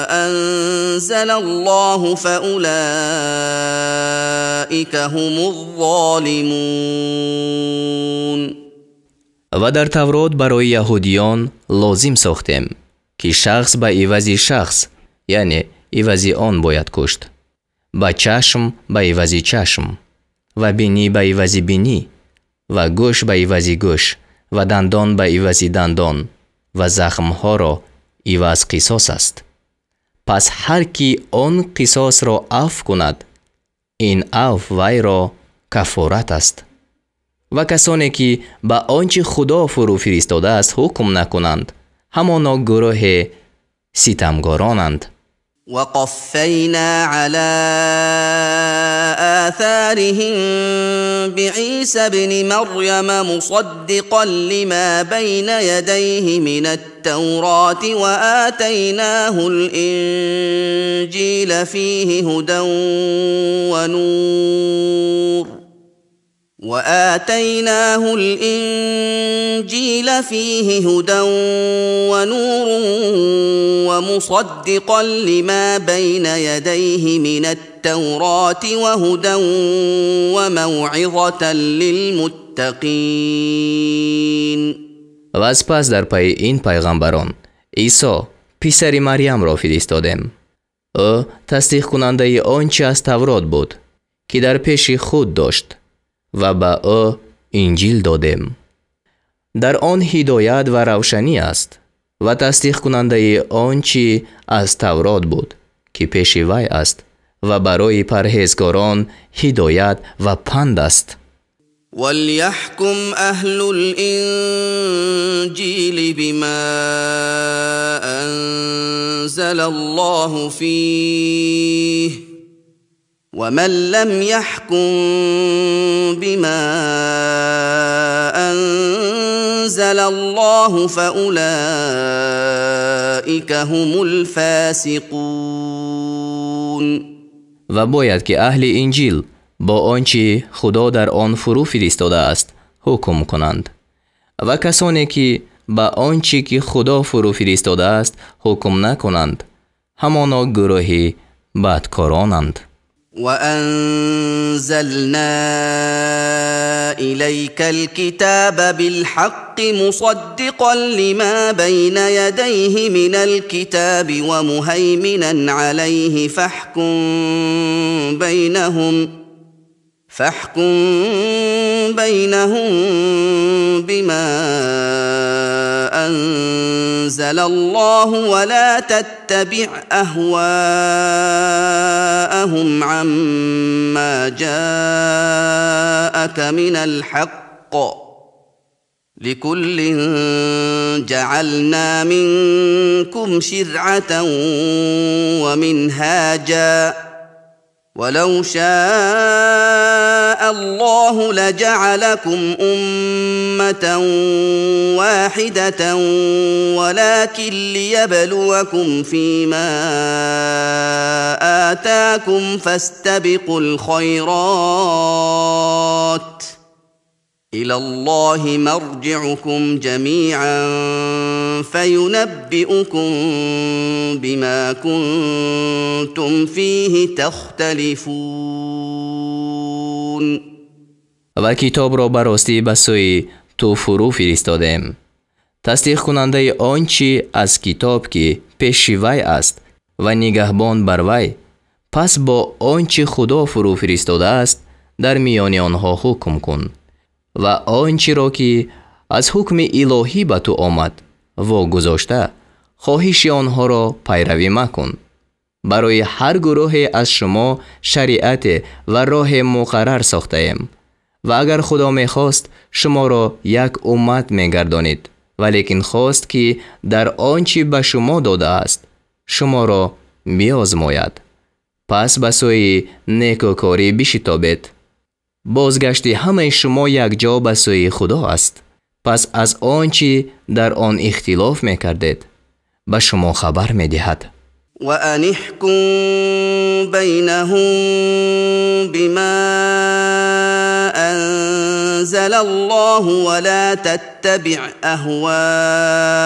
أنزل الله فأولئك هم الظالمون. و در تورات برای یهودیان لازم ساختیم که شخص به عوض شخص یعنی عوض آن باید کشت، با چشم به عوض چشم و بینی به عوض بینی و گوش به عوض گوش و دندان به عوض دندان و زخمها را عوض قصاص است. پس هر کی آن قصاص را عفو کند این عفو وی را کفارت است. و کسانی که به آنچه خدا فرو فرستاده است حکم نکنند همانا گروه ستمگارانند. وقفينا على آثارهم بعيسى ابن مريم مصدقا لما بين يديه من التوراة وآتيناه الإنجيل فيه هدى ونور ومصدقا لما بين يديه من التوراة وهدى وموعظة للمتقين. و از پس در پی این پیغمبران عیسی پسر مریم را فرستادیم. او تصدیق کننده آنچه از تورات بود که در پیش خود داشت و به او انجیل دادیم. در آن هدایت و روشنی است و تصدیق کننده آنچه از تورات بود که پیش وی است و برای پرهیزگاران هدایت و پند است. وليحكم أهل الإنجيل بما أنزل الله فيه ومن لم يحكم بما أنزل الله فأولئك هم الفاسقون. و باید که اهل انجیل با آنچه خدا در آن فرو فرستاده است حکم کنند و کسانی که با آنچه که خدا فرو فرستاده است حکم نکنند همانا گروه بدکارانند. وأنزلنا إليك الكتاب بالحق مصدقا لما بين يديه من الكتاب ومهيمنا عليه فاحكم بينهم بما أنزل الله ولا تتبع أهواءهم عما جاءك من الحق لكل جعلنا منكم شرعة ومنهاجا ولو شاء الله لجعلكم أمة واحدة ولكن ليبلوكم فيما آتاكم فاستبقوا الخيرات إلى الله مرجعكم جميعا فينبئكم بما كنتم فيه تختلفون. و کتاب را براستی به سوی تو فرو فرستادیم тасдиқ кунандаи он чи аз китоб ки пеши вай аст ва нигаҳбон бар вай, пас бо он чи худо фурӯ фиристодааст дар миёни онҳо ҳукм кун ва он чиро ки аз ҳукми илоҳӣ ба ту омад вогузошта хоҳиши онҳоро пайравӣ макун. барои ҳар гурӯҳе аз шумо шариате ва роҳе муқаррар сохтаем ва агар худо мехост шуморо як уммат мегардонид, валекин хост ки дар он чи ба шумо додааст шуморо биозмояд. пас ба сӯи некӯкорӣ бишитобед. бозгашти ҳамаи шумо якҷо ба сӯи худо аст. пас аз он чи дар он ихтилоф мекардед ба шумо хабар медиҳад. وأن احكم بينهم بما أنزل الله ولا تتبع أهواءهم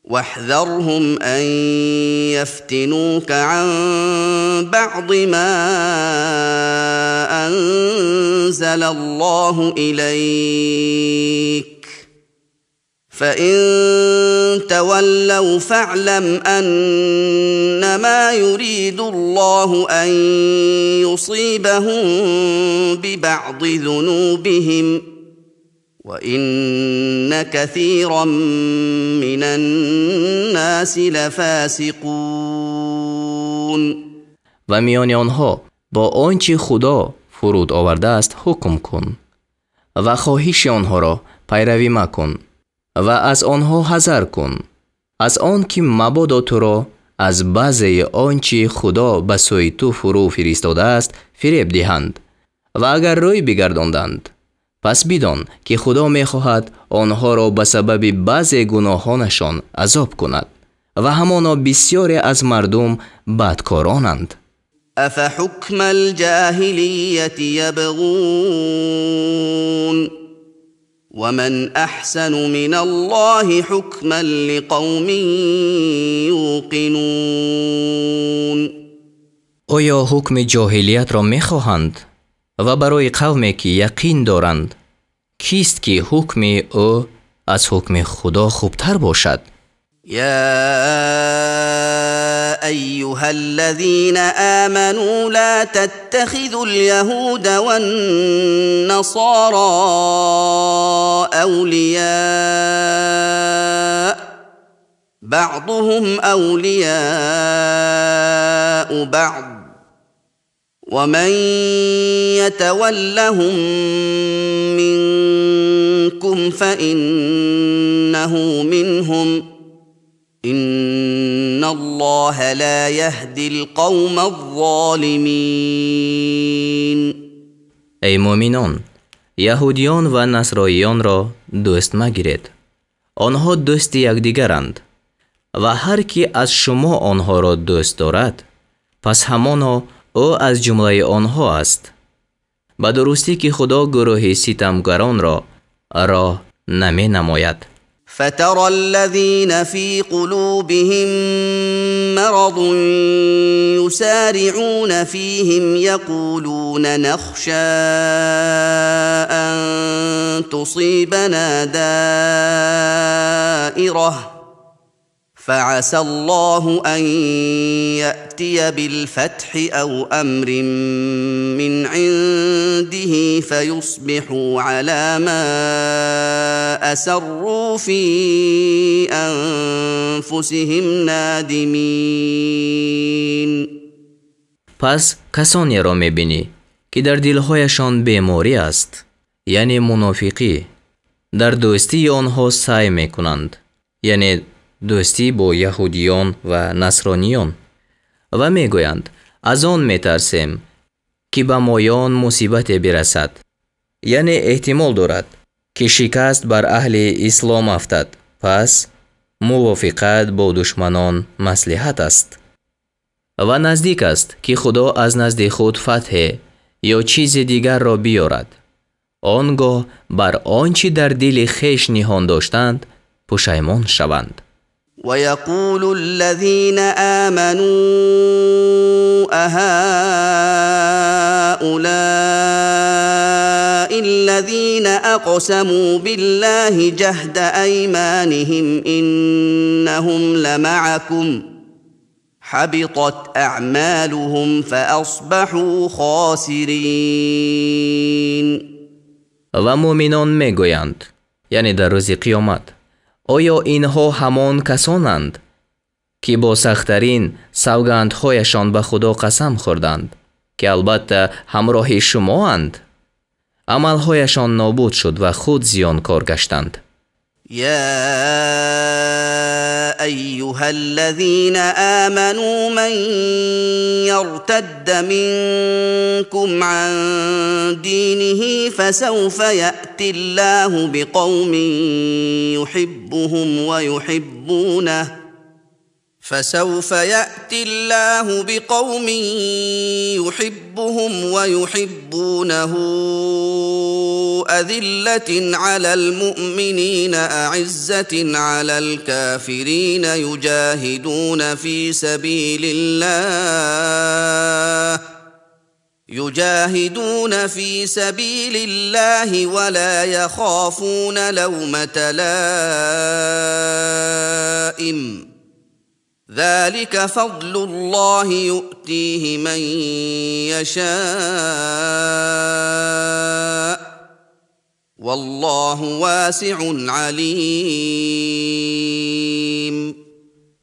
واحذرهم أن يفتنوك عن بعض ما أنزل الله إليك فإن تولوا فاعلم أنما يريد الله أن يصيبهم ببعض ذنوبهم وإن كثيرا من الناس لفاسقون. و میان آنها با آنچه خدا فرود آورده است حکم کن و خواهش آنها را پیروی مکن و از آنها حذر کن، از آن که مبادا تو را از بعضی آنچه خدا به سوی تو فرو فرستاده است فریب دهند و اگر روی بگرداندند، پس بدان که خدا می‌خواهد آنها را به سبب بعضی گناهانشان عذاب کند و همانا بسیاری از مردم بدکارانند. افحکم الجاهلیت یبغون ومن احسن من الله حکما لقوم یوقنون. آیا حکم جاهلیت را می‌خواهند و برای قومی که یقین دارند؟ کیست که حکم او از حکم خدا خوبتر باشد؟ يا أيها الذين آمنوا لا تتخذوا اليهود والنصارى أولياء بعضهم أولياء بعض ومن يتولهم منكم فإنه منهم إن الله لا يهدي القوم الظالمين. ای مؤمنان، یهودیان و نصرانیان را دوست مگیرید. آنها دوست یکدیگرند و هر کی از شما آنها را دوست دارد پس همانا او از جمله آنها است. به درستی که خدا گروه ستمگران را راه نمی نماید. فترى الذين في قلوبهم مرض يسارعون فيهم يقولون نخشى أن تصيبنا دائرة فعسى الله أن يأتي بالفتح أو أمر من عنده فيصبحوا على ما أسروا في أنفسهم نادمين. پس کسانی را می‌بینی که در دلهایشان بیماری است، یعنی منافقی، در دوستی آنها سعی می‌کنند، یعنی دوستی با یهودیان و نصرانیان، و میگویند از آن میترسیم که به مایان مصیبت برسد، یعنی احتمال دارد که شکست بر اهل اسلام افتد. پس موافقت با دشمنان مصلحت است و نزدیک است که خدا از نزد خود فتح یا چیز دیگر را بیارد. آنگاه بر آنچه در دل خویش نهان داشتند پشیمان شوند. ويقول الذين آمنوا أهؤلاء الذين أقسموا بالله جهد أيمانهم إنهم لمعكم حبطت أعمالهم فأصبحوا خاسرين. و مؤمنان میگویند، یعنی در روز قیامت، آیا اینها همان کسانند که با سخت‌ترین سوگندهایشان به خدا قسم خوردند که البته همراه شما اند؟ عملهایشان نابود شد و خود زیانکار گشتند. يا أيها الذين آمنوا من يرتد منكم عن دينه فسوف يأتي الله بقوم يحبهم ويحبونه أذلة على المؤمنين أعزة على الكافرين يجاهدون في سبيل الله ولا يخافون لومة لائم ذلك فضل الله يؤتيه من يشاء والله واسع علیم.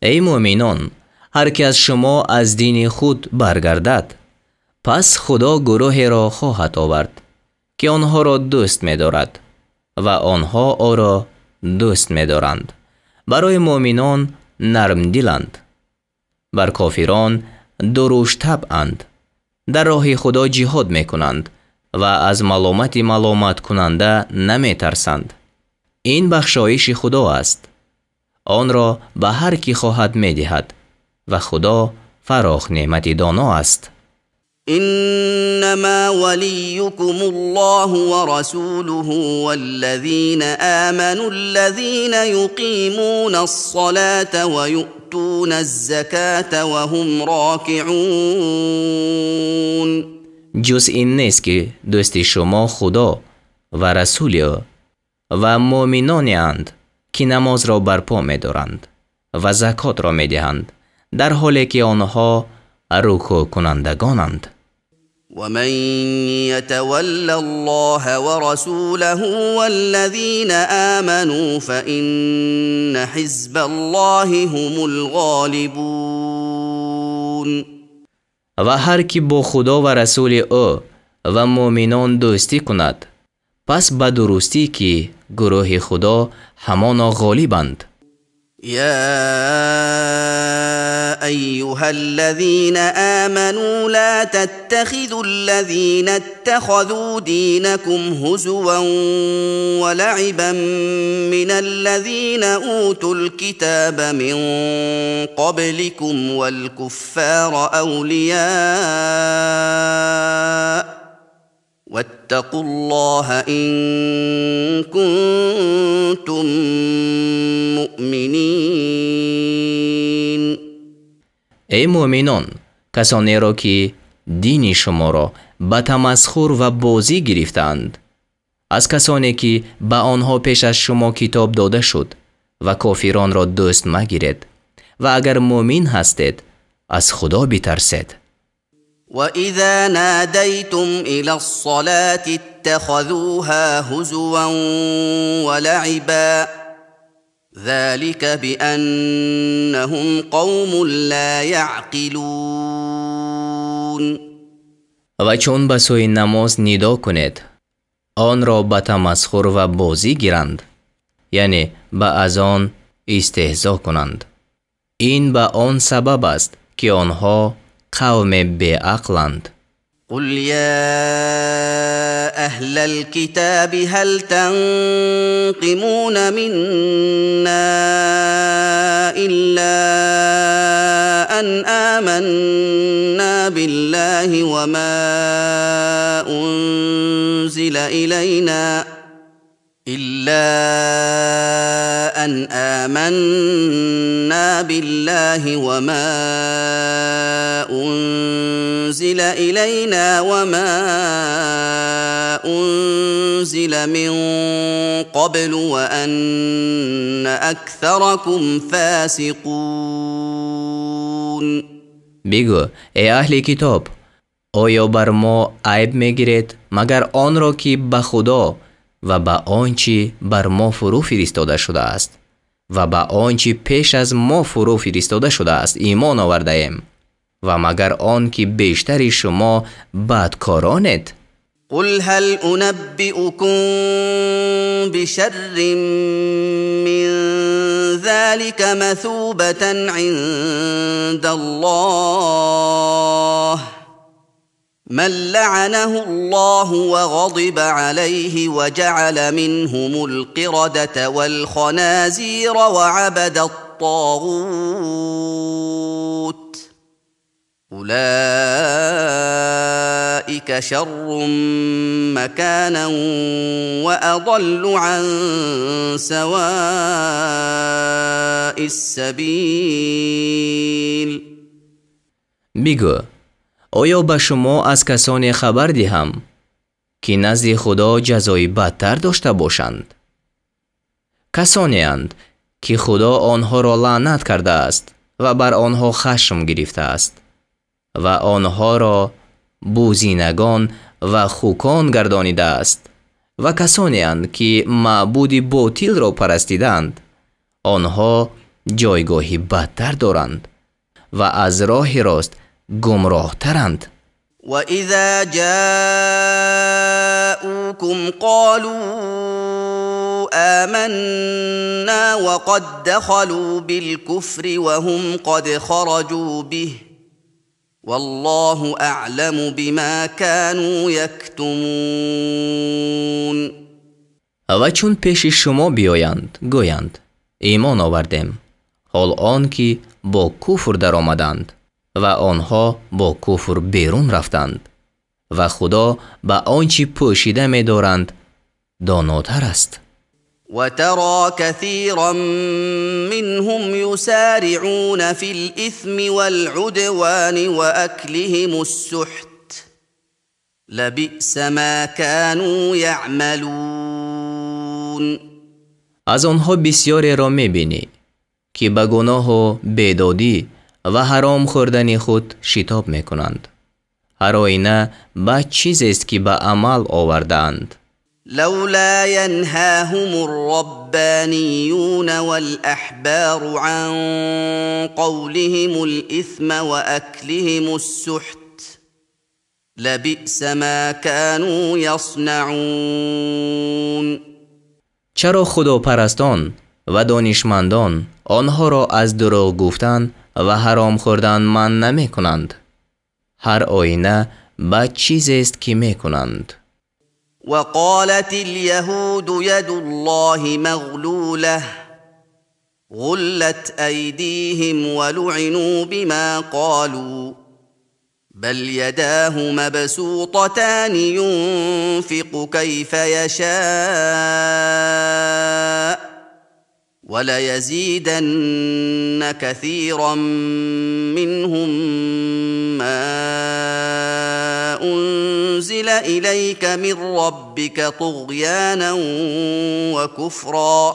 ای مؤمنان، هر که از شما از دین خود برگردد، پس خدا گروهی را خواهد آورد که آنها را دوست می دارد و آنها او را دوست می دارند. برای مؤمنان نرم دلند، بر کافران دروش طبعند، در راه خدا جهاد می کنند و از ملامت کننده نمی ترسند. این بخشایش خدا است، آن را به هر کی خواهد می دهد و خدا فراخ نعمت دانا است. إنما وليكم الله ورسوله والذين آمنوا الذين يقيمون الصلاة ويؤتون الزكاة وهم راكعون. جز این نیست که دوست شما خدا و رسول او و مؤمنانی اند که نماز را برپا می دارند و زکات را می دهند در حالی که آنها رکوع کنندگانند. ومن يتول الله ورسوله والذين آمنوا فإن حزب الله هم الغالبون. و هر کی با خدا و رسول او و مؤمنان دوستی کند، پس به درستی که گروه خدا همانا غالبند. يا أيها الذين آمنوا لا تتخذوا الذين اتخذوا دينكم هزوا ولعبا من الذين أوتوا الكتاب من قبلكم والكفار أولياء واتقوا الله إن كنتم مؤمنین. ای مؤمنان، کسانی را که دین شما را به تمسخر و بازی گرفتند، از کسانی که به آنها پیش از شما کتاب داده شد، و کافران را دوست مگیرید و اگر مؤمن هستید از خدا بترسید. وَإِذَا نَادَيْتُمْ إِلَى الصَّلَاةِ اتَّخَذُوهَا هُزُوًا وَلَعِبًا ذَلِكَ بِأَنَّهُمْ قَوْمٌ لَا يَعْقِلُونَ. و چون به سوی نماز ندا کنید، آن را به تمسخر و بازی گیرند، یعنی به از آن استهزا کنند. این به آن سبب است که آنها قوم بی‌عقلند. قل يا أهل الكتاب هل تنقمون منا إلا أن آمنا بالله وما أنزل إلينا إلا أن آمنا بالله وما أنزل إلينا وما أنزل من قبل وأن أكثركم فاسقون. بگو ای اهل کتاب، آیا بر ما عیب میگیرید مگر آن را که به خدا و به آنچه بر ما فرو فرستاده شده است و به آنچه پیش از ما فرو فرستاده شده است ایمان آورده ایم و مگر آن که بیشتر شما بدکارانید؟ قل هل أنبئكم بشر من ذلك مثوبة عند الله من لعنه الله وغضب عليه وجعل منهم القردة والخنازير وعبد الطاغوت أولئك شر مكانا وأضل عن سواء السبيل. بگو آیا به شما از کسانی خبر دهم که نزد خدا جزای بدتر داشته باشند؟ کسانی اند که خدا آنها را لعنت کرده است و بر آنها خشم گرفته است و آنها را بوزینگان و خوکان گردانیده است و کسانی اند که معبود باطل را پرستیدند آنها جایگاهی بدتر دارند و از راه راست گمراه ترند. وَإِذَا جَاءُوكُمْ قَالُوا آمَنَّا وَقَدْ دَخَلُوا بِالْكُفْرِ وَهُمْ قَدْ خَرَجُوا بِهِ وَاللَّهُ أَعْلَمُ بِمَا كَانُوا يَكْتُمُونَ. و چون پیش شما بیایند گویند ایمان آوردیم حال آن که با کفر در آمدند و آنها با کفر بیرون رفتند و خدا به آنچه پوشیده می دارند داناتر است. وترى كثيرا منهم يسارعون في الإثم والعدوان وأكلهم السحت لبئس ما كانوا يعملون. از آنها بسیاری را می بینی که به گناه و بیدادی و حرام خوردن خود شتاب می کنند. هر آینه به چیزی است که به عمل آوردند. لولا ينهاهم الربانيون والأحبار عن قولهم الإثم وأكلهم السحت لبئس ما كانوا يصنعون. چرا خداپرستان و دانشمندان آنها را از دروغ گفتن و حرام خوردن من نمی کنند؟ هر آینه بد چیزی است که می کنند. وقالت اليهود يد الله مغلولة غلت أيديهم ولعنوا بما قالوا بل يداه مبسوطتان ينفق كيف يشاء وليزيدن كثيرا منهم ما أنزل إليك من ربك طغيانا وكفرا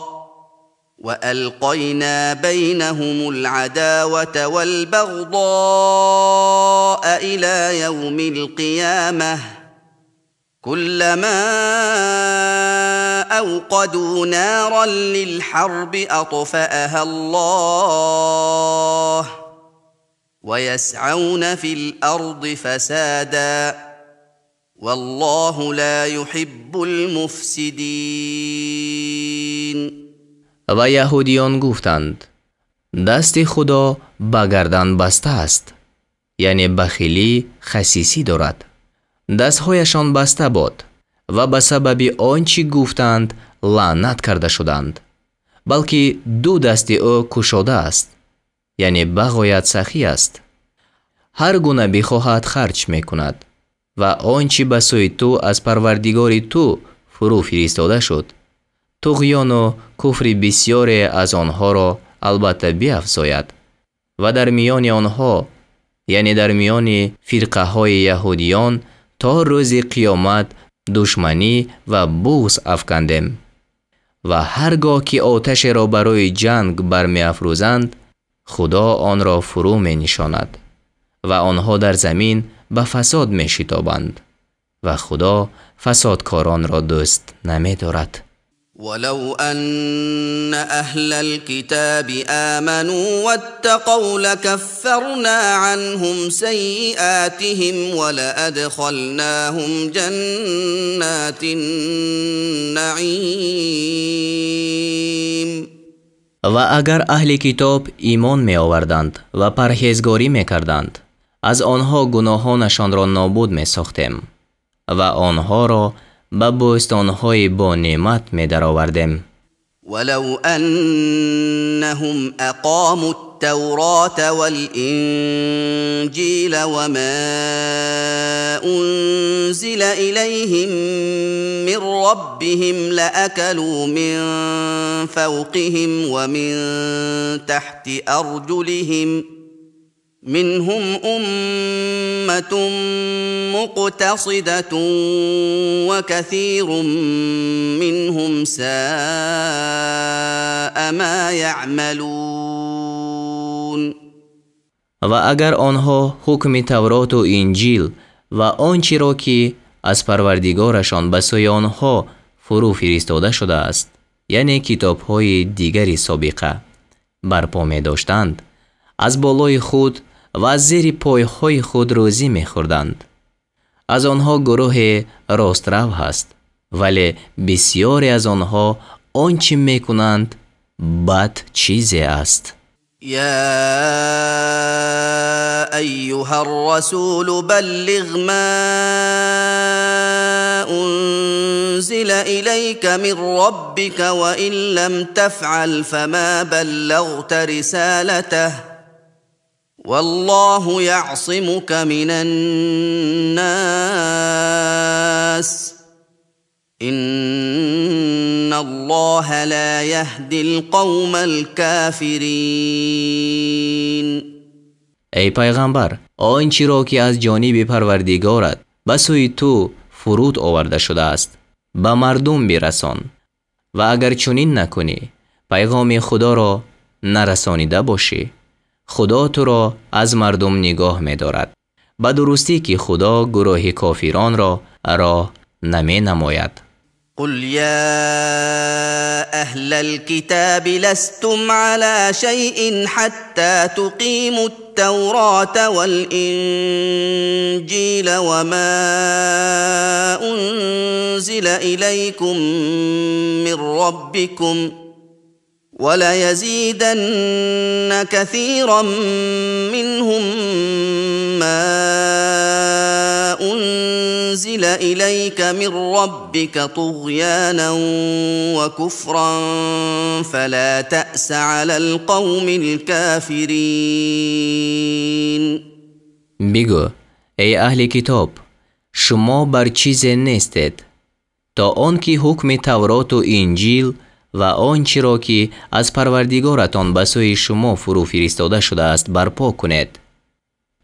وألقينا بينهم العداوة والبغضاء إلى يوم القيامة كلما أوقدوا نارا للحرب أطفأها الله ويسعون في الأرض فسادا والله لا يحب المفسدين. و یهودیان گفتند دست خدا به گردن بسته است، یعنی بخیلی خسیسی دارد. دستهایشان بسته باد و به سبب آنچه گفتند لعنت کرده شدند، بلکه دو دست او گشاده است، یعنی بغایت سخی است. هر گونه بخواهد خرج می کند و آنچه به سوی تو از پروردگار تو فرو فرستاده شد طغیان و کفر بسیاری از آنها را البته بیفزاید و در میان آنها، یعنی در میان فرقه های یهودیان، تا روز قیامت دشمنی و بغض افکندیم و هرگاه که آتش را برای جنگ برمی افروزند، خدا آن را فرو می نشاند و آنها در زمین به فساد می شتابند و خدا فسادکاران را دوست نمی دارد. ولو أن أهل الكتاب آمنوا واتقوا لكفرنا عنهم سيئاتهم ولأدخلناهم جنات النعيم. و اگر اهل کتاب ایمان می آوردند و پرهیزگاری می کردند، از آنها گناهانشان را نابود می ساختیم و آنها را به بوستان‌های با نعمت می درآوردیم. ولو أنهم أقاموا التوراة والإنجيل وما أنزل إليهم من ربهم لأكلوا من فوقهم ومن تحت أرجلهم منهم أمة مقتصدة وكثير منهم ساء ما يعملون. و اگر آنها حکم تورات و انجیل و آنچه را که از پروردگارشان به سوی آنها فرو فرستاده شده است، یعنی کتاب‌های دیگری سابقه، برپا می داشتند، از بالای خود و از زیر پایهای خود روزی می خوردند. از آنها گروه راسترو هست، ولی بسیاری از آنها آنچه می کنند بد چیزی است. يا أيها الرسول بلغ ما أنزل إليك من ربك وإن لم تفعل فما بلغت رسالته والله يعصمك من الناس إن الله لا يهدي القوم الكافرين. ای پیغمبر، آنچه را که از جانب پروردگارت به سوی تو فرود آورده شده است به مردم برسان و اگر چنین نکنی پیغام خدا را نرسانیده باشی، خدا تو را از مردم نگاه می دارد. به درستی که خدا گروه کافران را راه نمی نماید. قل يا أهل الكتاب لستم على شيء حتى تقيموا التوراة والإنجيل وما أنزل إليكم من ربكم وليزيدن كثيرا منهم ما أنزل إليك من ربك طغيانا وكفرا فلا تأس على القوم الكافرين. بگو ای اهل کتاب، شما بر چیزی نیستید تا آنکه حکم تورات و انجیل و آنچه را که از پروردگارتان به سوی شما فرو فرستاده شده است برپا کنید،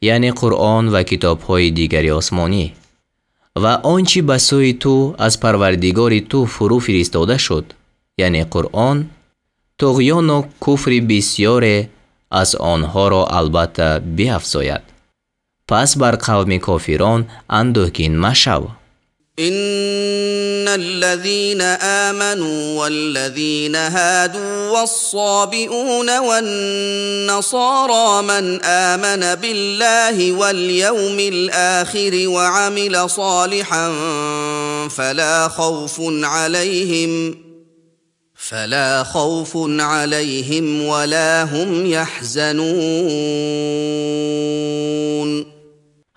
یعنی قرآن و کتاب‌های دیگری آسمانی، و آنچه به سوی تو از پروردگار تو فرو فرستاده شد، یعنی قرآن، طغیان و کفر بسیاری از آنها را البته بیفزاید. پس بر قوم کافران اندوهگین مشو. إن الذين آمنوا والذين هادوا والصابئون والنصارى من آمن بالله واليوم الآخر وعمل صالحا فلا خوف عليهم ولا هم يحزنون.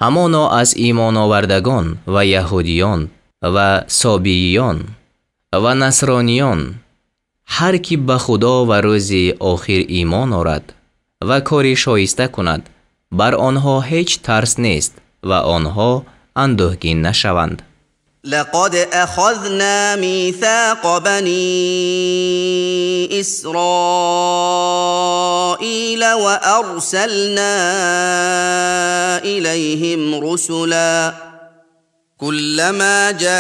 همانا از ایمان آوردگان و یهودیان و سابییان و نصرانیان، هر کی به خدا و روز آخر ایمان آورد و کاری شایسته کند، بر آنها هیچ ترس نیست و آنها اندوهگین نشوند. لقد أخذنا ميثاق بني إسرائيل وأرسلنا إليهم رسلا كلما جاءهم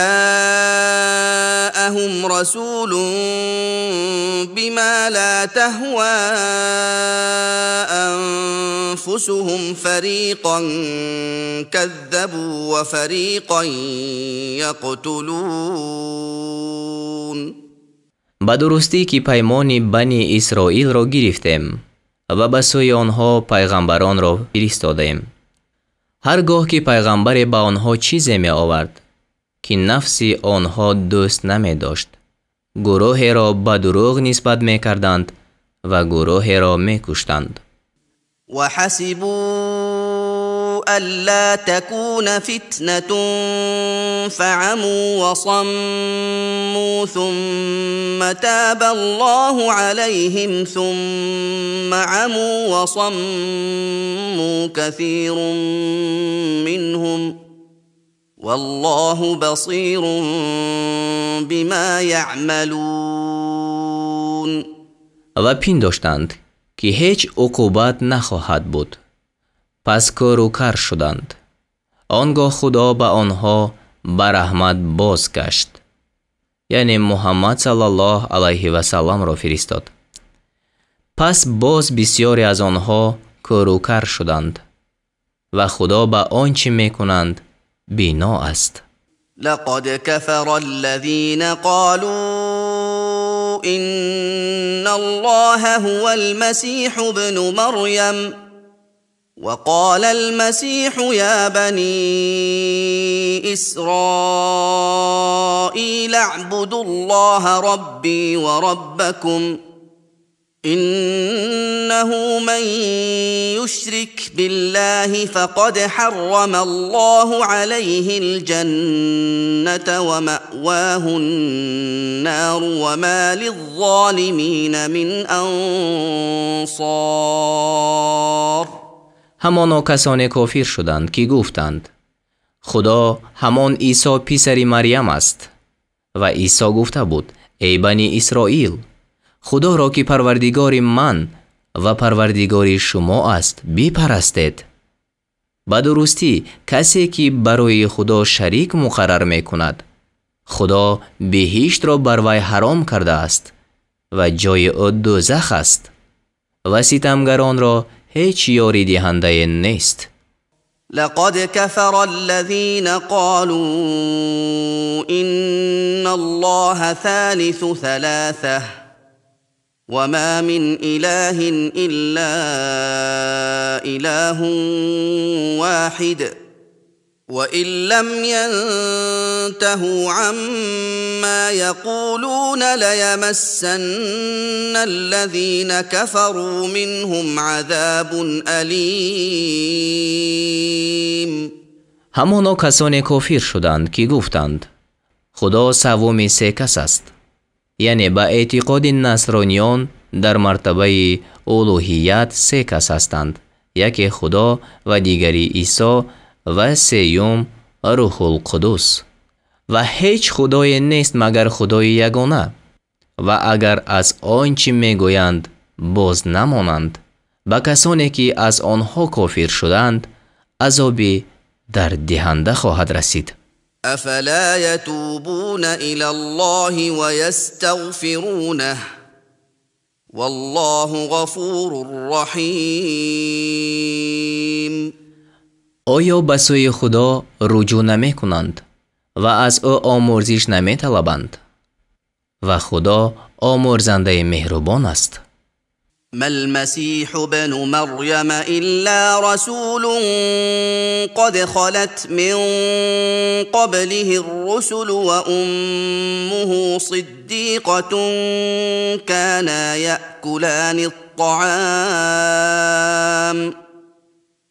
رسول بما لا تهوى أنفسهم فريقا كذبوا وفريقا يقتلون. ба дурустӣ ки паймони бани исроилро гирифтем ва ба сӯи онҳо пайғамбаронро фиристодем. ҳар гоҳ ки пайғамбаре ба онҳо чизе меовард ки нафси онҳо дӯст намедошт, гурӯҳеро ба дурӯғ нисбат мекарданд ва гурӯҳеро мекуштанд. وحسبوا ألا تكون فتنة فعموا وصموا ثم تاب الله عليهم ثم عموا وصموا كثير منهم والله بصير بما يعملون. و پنداشتند که هیچ عقوبت نخواهد بود. پس کار و کار شدند. آنگاه خدا به آنها به رحمت باز گشت. یعنی محمد صلی الله علیه و سلم را فرستاد. پس باز بسیاری از آنها کار و کار شدند و خدا به آنچه میکنند بینا است. لقد كفر الذين قالوا إن الله هو المسيح ابن مريم وقال المسيح يا بني إسرائيل اعبدوا الله ربي وربكم إنه من يشرك بالله فقد حرم الله عليه الجنة ومأواه النار وما للظالمين من أنصار. همانا کسانی کافر شدند که گفتند خدا همان عیسی پسر مریم است و عیسی گفته بود ای بنی اسرائیل خدا را که پروردگار من و پروردگار شما است بپرستید. به درستی کسی که برای خدا شریک مقرر می کند خدا بهشت را بر وی حرام کرده است و جای او دوزخ است و ستمگران را هیچ یاری دهنده نیست. لقد كفر الذين قالوا إن الله ثالث ثلاثة وما من إله إلا إله واحد وإن لم ينتهوا عما يقولون ليمسن الذين كفروا منهم عذاب أليم. همانا کسانی کافر شدند که گفتند خدا سوم سه کس است. یعنی با اعتقاد نصرانیان در مرتبه الوهیت سه کس هستند، یکی خدا و دیگری عیسی و سوم روح القدس و هیچ خدای نیست مگر خدای یگانه. و اگر از آنچه میگویند باز نمانند به کسانی که از آنها کافر شدند عذابی در دهنده خواهد رسید. افلا يتوبون الى الله ويستغفرونه والله غفور رحیم. آیا به سوی خدا رجوع نمی کنند و از او آمرزش نمی طلبند و خدا آمرزنده مهربان است. ما المسيح ابن مريم إلا رسول قد خلت من قبله الرسل وأمه صديقة كانا يأكلان الطعام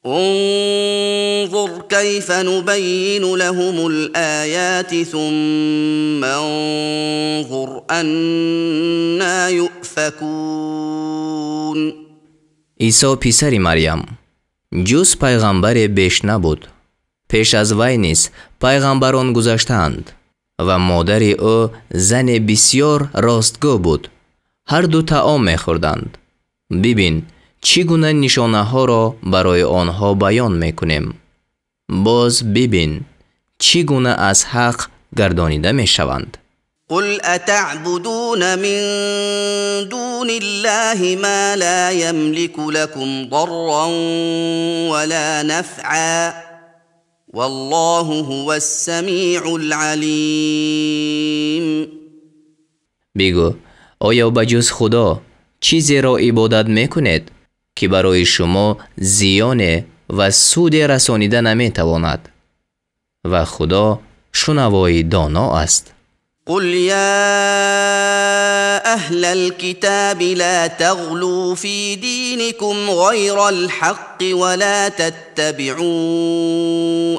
انظر كيف نبين لهم الآيات ثم انظر أنا يؤفكون. عیسی پسر مریم جز پیغمبر بیش نبود. پیش از وی نیز پیغمبران گذشتند و مادر او زن بسیار راستگو بود. هر دو طعام می‌خوردند. ببین چگونه نشانه ها را برای آنها بیان می‌کنیم. باز ببین چگونه از حق گردانیده می‌شوند. قل اتعبدون من دون الله ما لا يملك لكم ضرا ولا نفعا والله هو السمیع العلیم. بگو آیا بجز خدا چیزی را عبادت میکنید که برای شما زیان و سود رسانیده نمیتواند و خدا شنوای دانا است. قل يا أهل الكتاب لا تغلوا في دينكم غير الحق ولا تتبعوا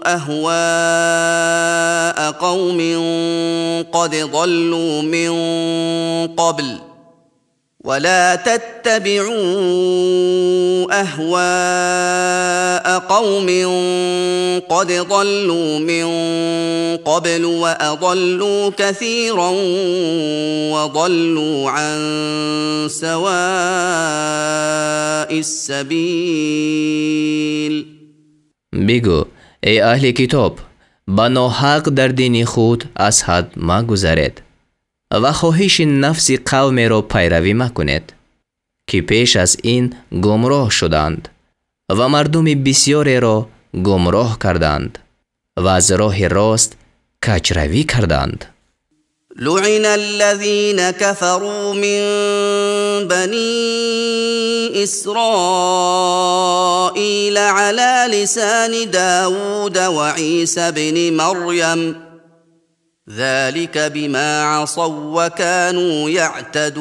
أهواء قوم قد ضلوا من قبل ولا تتبعوا أهواء قوم قد ضلوا من قبل وأضلوا كثيرا وضلوا عن سواء السبيل. بگو ای اهل کتاب به ناحق در دین خود از حد مگذرید و خواهش نفس قومی را پیروی مکنید که پیش از این گمراه شدند و مردم بسیاری را گمراه کردند و از راه راست کجروی کردند. لعن الذين كفروا من بني إسرائيل على لسان داود وعيسى بن مريم ذلك بما عصوا وكانوا يعتدون.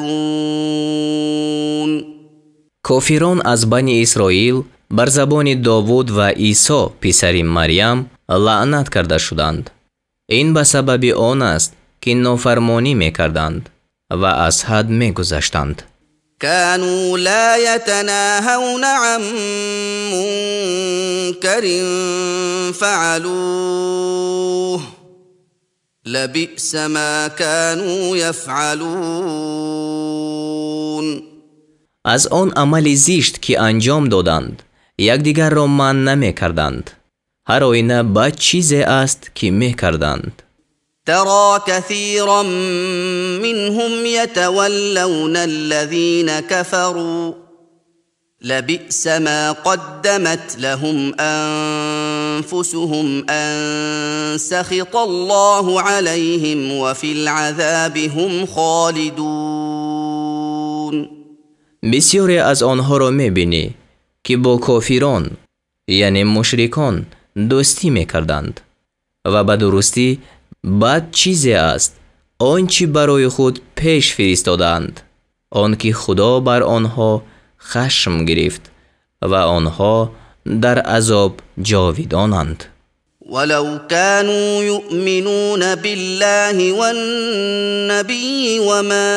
کافران از بنی اسرائیل بر زبان داوود و عیسی پسر مریم لعنت کرده شدند. این به سبب آن است که نافرمانی می‌کردند و از حد می‌گذشتند. كانوا لا يتناهون عن منكر فعلوه لبئس ما كانوا يفعلون. از آن عمل زشت که انجام دادند یکدیگر را منع نمی‌کردند. هر آینه بد چیزی است که می‌کردند. ترى كثيرا منهم يتولون الذين كفروا لبئس ما قدمت لهم أنفسهم أن سخط الله عليهم وفي العذاب هم خالدون. بسیاری از آنها را می‌بینی که با کافران یعنی مشرکان دوستی می‌کردند و به درستی بد چیزی است آنچه برای خود پیش فرستادند، آنکه خدا بر آنها خشم گرفت و آنها در عذاب جاویدانند. ولو كانوا يؤمنون بالله والنبي وما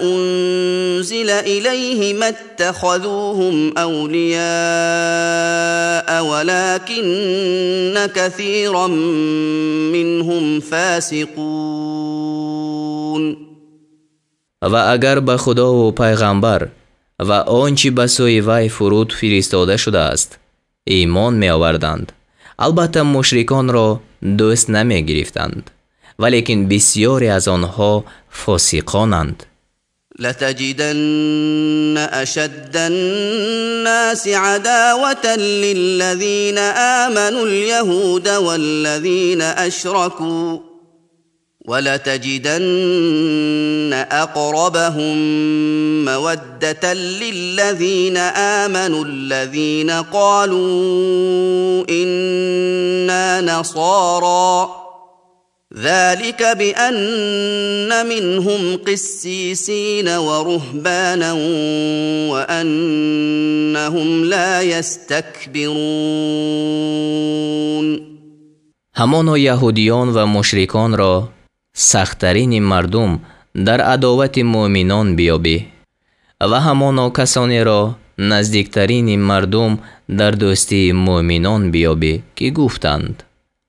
أنزل إليه ما اتخذوهم أولياء ولكن كثيرا منهم فاسقون. و اگر به خدا و پیغمبر و آنچه به سوی وی فرود فرستاده شده است ایمان می آوردند، البته مشرکان را دوست نمی گرفتند، ولیکن بسیاری از آنها فاسقانند. لتجدن أشد الناس عداوة للذين آمنوا اليهود والذين أشركوا ولتجدن أقربهم مودة للذين آمنوا الذين قالوا إنا نصارى ذلك بأن منهم قسيسين ورهبانا وأنهم لا يستكبرون. همان یهودیان و مشرکان را سخت‌ترین مردم در عداوت مؤمنان بیابی و همان کسانی را نزدیکترین مردم در دوستی مؤمنان بیابی که گفتند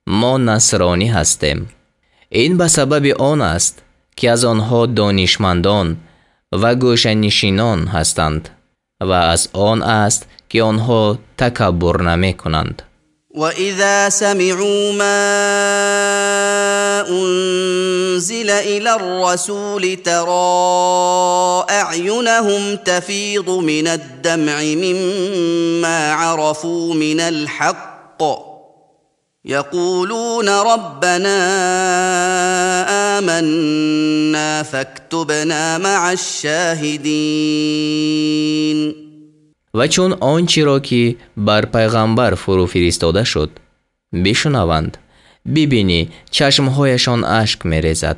ما نصرانی هستیم. این به سبب آن است که از آنها دانشمندان و گوشه‌نشینان هستند و از آن است که آنها تکبر نمی کنند. وَإِذَا سَمِعُوا مَا أُنزِلَ إِلَى الرَّسُولِ تَرَىٰ أَعْيُنَهُمْ تَفِيضُ مِنَ الدَّمْعِ مِمَّا عَرَفُوا مِنَ الْحَقِّ يَقُولُونَ رَبَّنَا آمَنَّا فَاكْتُبْنَا مَعَ الشَّاهِدِينَ. و چون آنچه را که بر پیغمبر فرو فرستاده شد بشنوند، ببینی چشمهایشان اشک می ریزد.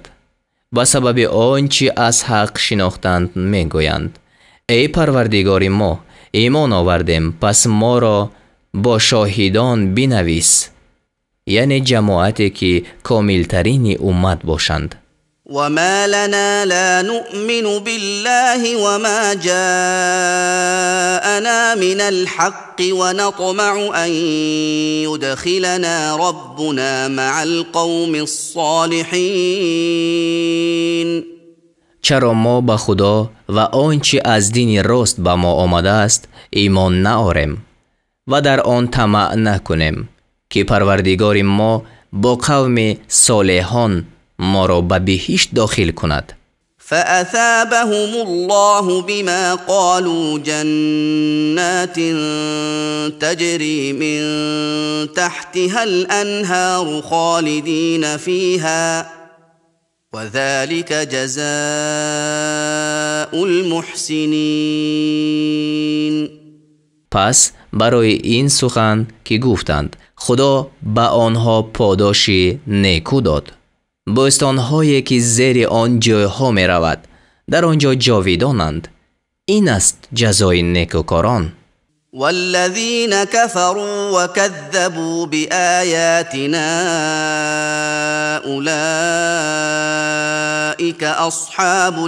به سبب آنچه از حق شناختند می گویند ای پروردگار ما، ایمان آوردیم، پس ما را با شاهدان بنویس، یعنی جماعتی که کاملترین امت باشند. وما لنا لا نؤمن بالله وما جاءنا من الحق ونطمع أن يدخلنا ربنا مع القوم الصالحين. چرا ما به خدا و آنچه از دین راست به ما آمده است ایمان نآوریم و در آن طمع نکنیم که پروردگار ما با قوم صالحان ما را به بهشت داخل کند. فأثابهم الله بما قالوا جنات تجري من تحتها الأنهار خالدين فيها وذلك جزاء المحسنين. پس برای این سخن که گفتند خدا به آنها پاداش نیکو داد، بستان‌هایی که زیر آن جایها می رود، در آنجا جاویدانند. این است جزای نیکوکاران. والذین کفروا وكذبوا بآیاتنا اولئک اصحاب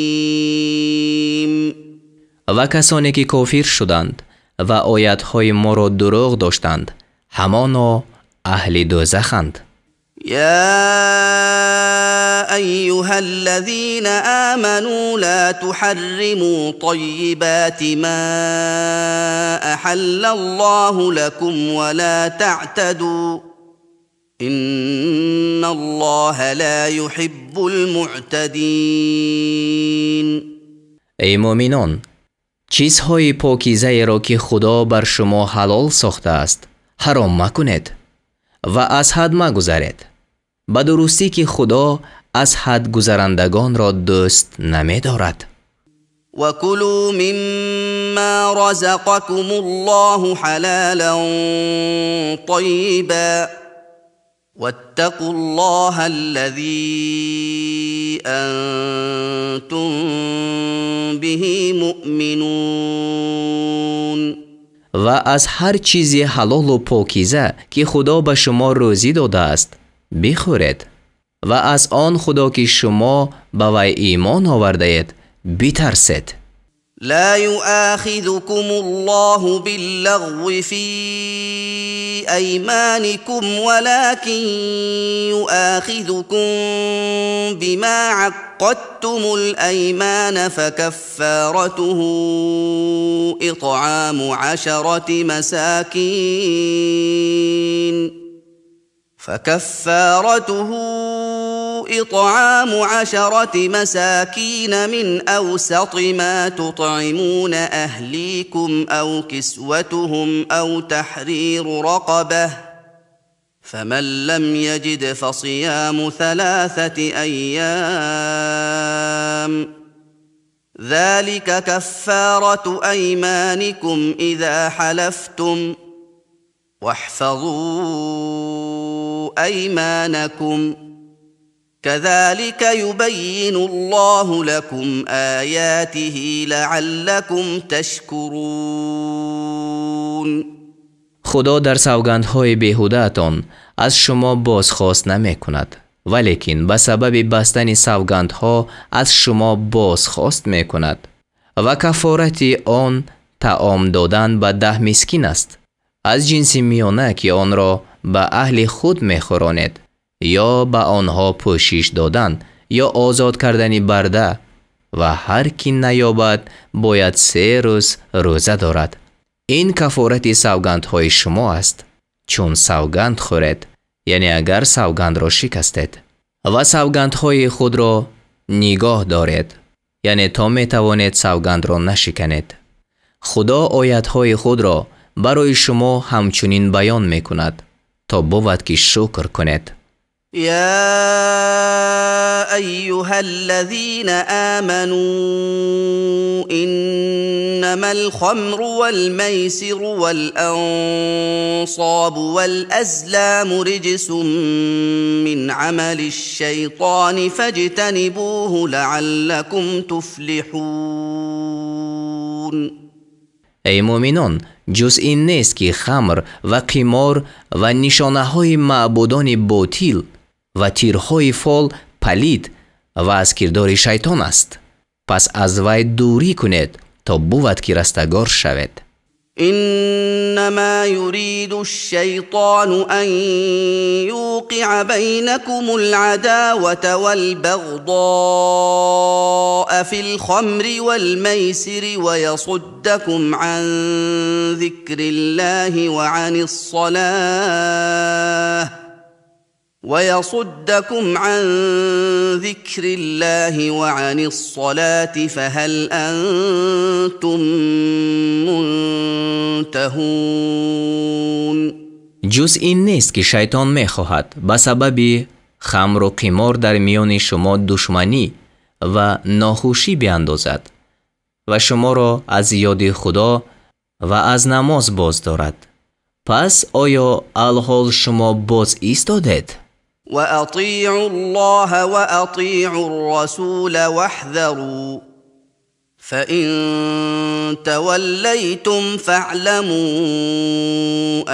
الجحیم. و کسانی که کافر شدند و آیات‌های ما را دروغ داشتند همانا اهل دوزخند. يا أيها الذين آمنوا لا تحرموا طيبات ما أحل الله لكم ولا تعتدوا إن الله لا يحب المعتدين. ای مؤمنان، چیزهای پاکیزه را که خدا بر شما حلال ساخته است حرام مکنید و از حد مگذرید، به درستی که خدا از حد گذرندگان را دوست نمی دارد. و کلوا مما رزقكم الله حلالا طیبا واتقوا الله الذي انتم به مؤمنون. و از هر چیزی حلال و پاکیزه که خدا به شما روزی داده است بخورید و از آن خدا که شما به وی ایمان آورده اید بترسید. لا يؤاخذكم الله باللغو في أيمانكم ولكن يؤاخذكم بما عقدتم الأيمان فكفارته إطعام عشرة مساكين من أوسط ما تطعمون أهليكم أو كسوتهم أو تحرير رقبة، فمن لم يجد فصيام 3 أيام ذلك كفارة أيمانكم إذا حلفتم واحفظوا أيمانكم كذلك يبين الله لكم آياته لعلكم تشكرون. خدا در سوگندهای بیهوده‌تان از شما بازخواست نمی کند، ولیکن به سبب بستن سوگندها از شما بازخواست می کند و کفارت آن طعام دادن به 10 مسکین است از جنس میانه که آن را به اهل خود می خورانید یا به آنها پوشش دادن یا آزاد کردن برده و هر کی نیابد باید 3 روز روزه دارد. این کفارت سوگندهای شما است، چون سوگند خورید، یعنی اگر سوگند را شکستید و سوگندهای خود را نگاه دارید، یعنی تا می توانید سوگند را نشکنید. خدا آیتهای خود را برای شما همچنین بیان می کند تا بود که شکر کنید. يا أيها الذين آمنوا إنما الخمر والميسر والأنصاب والأزلام رجس من عمل الشيطان فاجتنبوه لعلكم تفلحون. ای مؤمنان، جز این نیست که خمر و قمار و نشانه های معبودان باطل و تیرهای فال پلید و از کردار شیطان است. پس از وی دوری کنید تا بود که رستگار شوید. إنما يريد الشيطان أن يوقع بينكم العداوة والبغضاء في الخمر والميسر ويصدكم عن ذكر الله وعن الصلاة فهل أنتم منتهون. جز این نیست که شیطان می خواهد به سبب خمر و قمار در میان شما دشمنی و ناخوشی بیندازد و شما را از یاد خدا و از نماز باز دارد. پس آیا الحال شما باز ایستادید؟ وأطيعوا الله وأطيعوا الرسول واحذروا فإن توليتم فاعلموا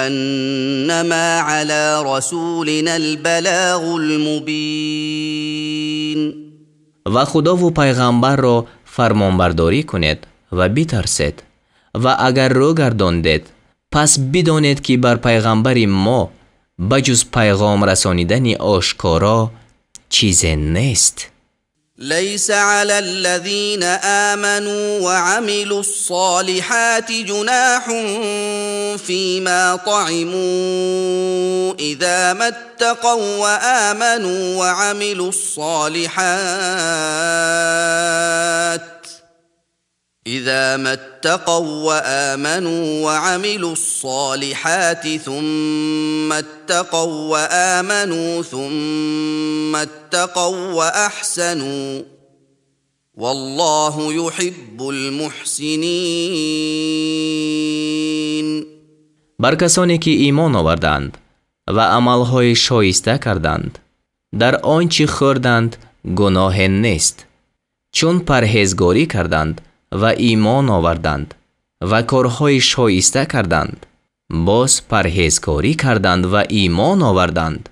أنما على رسولنا البلاغ المبين. و خدا و پیغمبر را فرمانبرداری کنید و بترسید و اگر رو گرداندید پس بدانید که بر پیغمبر ما بجز پیغام رسانیدن آشکارا چیز نیست. ليس على الذين آمنوا وعملوا الصالحات جناح فيما طعموا إذا ما اتقوا وآمنوا وعملوا الصالحات ثم اتقوا وآمنوا ثم اتقوا وأحسنوا والله يحب المحسنين. بر کسانی که ایمان آوردند و عملهای شایسته کردند در آنچه خوردند گناه نیست، چون پرهیزگاری کردند و ایمان آوردند و کارهای شایسته کردند، باز پرهیزگاری کردند و ایمان آوردند،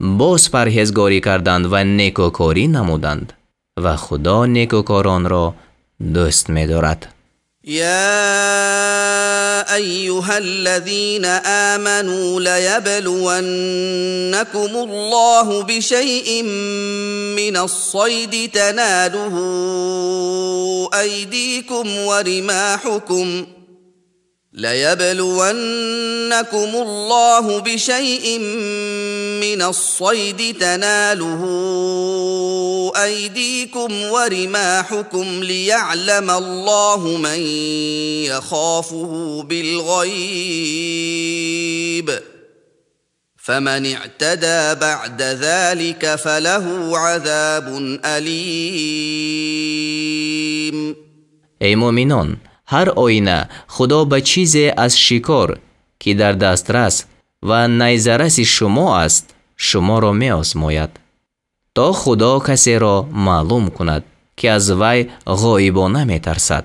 باز پرهیزگاری کردند و نیکوکاری نمودند و خدا نیکوکاران را دوست می دارد. يا أيها الذين آمنوا ليبلونكم الله بشيء من الصيد تناله أيديكم ورماحكم ليعلم الله من يخافه بالغيب فمن اعتدى بعد ذلك فله عذاب أليم. ای مؤمنان، هر آینه خدا به چیزی از شکار که در دسترس و نیزرس شما است شما را می آزماید تا خدا کسی را معلوم کند که از وی غایبانه می ترسد.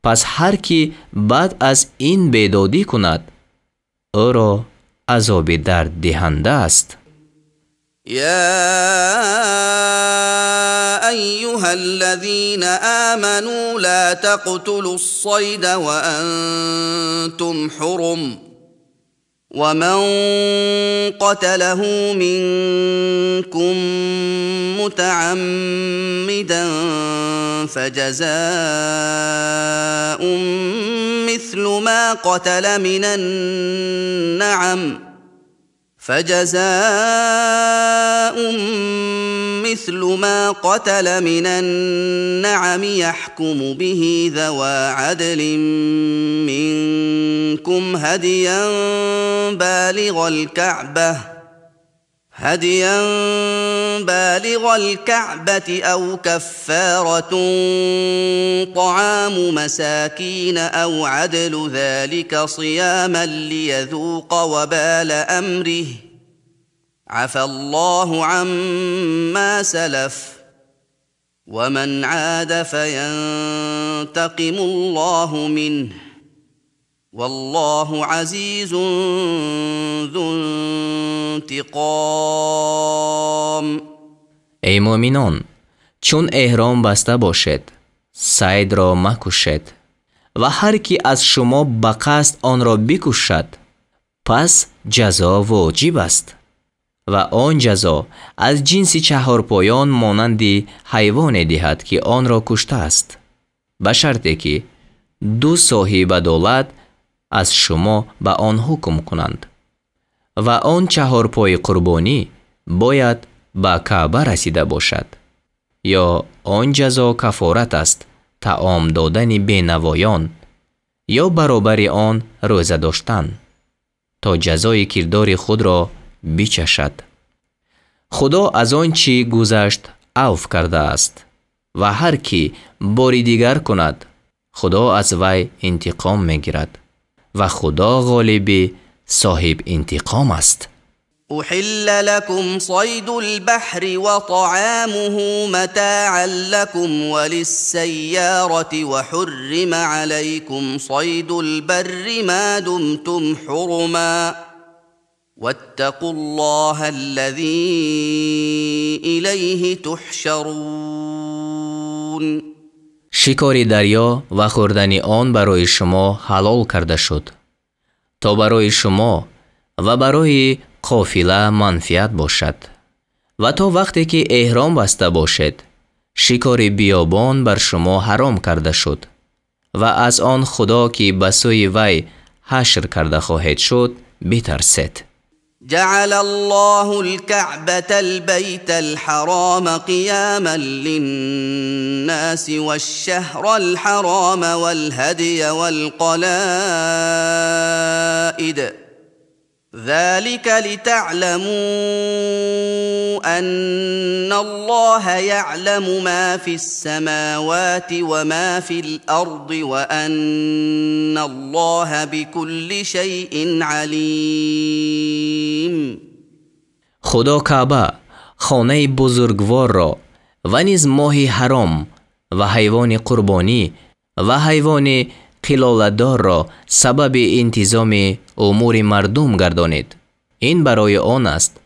پس هر کی بعد از این بیدادی کند او را عذاب درد دهنده است. يا أيها الذين آمنوا لا تقتلوا الصيد وأنتم حرم ومن قتله منكم متعمدا فجزاء مثل ما قتل من النعم يحكم به ذوى عدل منكم هديا بالغ الكعبة أو كفارة طعام مساكين أو عدل ذلك صياما ليذوق وبال أمره عفى الله عما سلف ومن عاد فينتقم الله منه والله عزیز ذو انتقام. ای مؤمنان، چون احرام بسته باشد صید را مکشد و هر کی از شما به قصد آن را بکشد پس جزا واجب است و آن جزا از جنس چهارپایان مانند حیوان دهد که آن را کشته است، به شرطی که دو صاحب دولت از شما به آن حکم کنند و آن چهارپای قربانی باید به کعبه رسیده باشد یا آن جزا کفارت است طعام دادن بینوایان یا برابر آن روزه داشتن تا جزای کردار خود را بچشد. خدا از آن چی گذشت عفو کرده است و هر کی باری دیگر کند خدا از وی انتقام میگیرد و خدا غالب صاحب انتقام است. احل لكم صيد البحر وطعامه متاعا لكم وللسيارة وحرم عليكم صيد البر ما دمتم حرما واتقوا الله الذي إليه تحشرون. شکار دریا و خوردن آن برای شما حلال کرده شد تا برای شما و برای قافله منفعت باشد و تا وقتی که احرام بسته باشد شکار بیابان بر شما حرام کرده شد و از آن خدا که به سوی وی حشر کرده خواهد شد بترسید. جعل الله الكعبة البيت الحرام قياما للناس والشهر الحرام والهدي والقلائد ذلك لتعلموا أن الله يعلم ما في السماوات وما في الأرض وأن الله بكل شيء عليم. خدا کعبه خانه بزرگوار را و نیز ماه حرام و حیوان قربانی و حیوان قلالت‌دار را سبب انتظام امور مردم گردانید. این برای آن است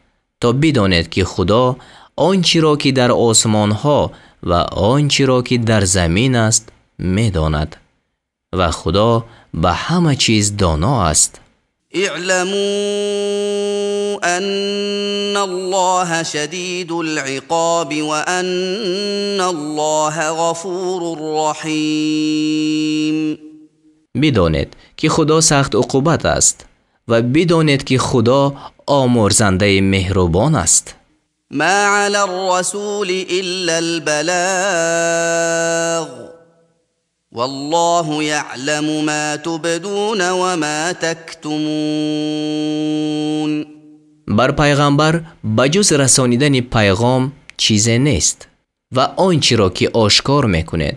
تا بدانید که خدا آنچه را که در آسمان ها و آنچه را که در زمین است می‌داند و خدا به همه چیز دانا است. اعلموا ان الله شدید العقاب وان الله غفور رحیم. بدانید که خدا سخت عقوبت است و بدانید که خدا آمرزنده مهربان است. ما علی الرسول الا البلاغ والله يعلم ما تبدون وما تكتمون. بر پیغمبر بجز رسانیدن پیغام چیزی نیست و آنچه را که آشکار میکنید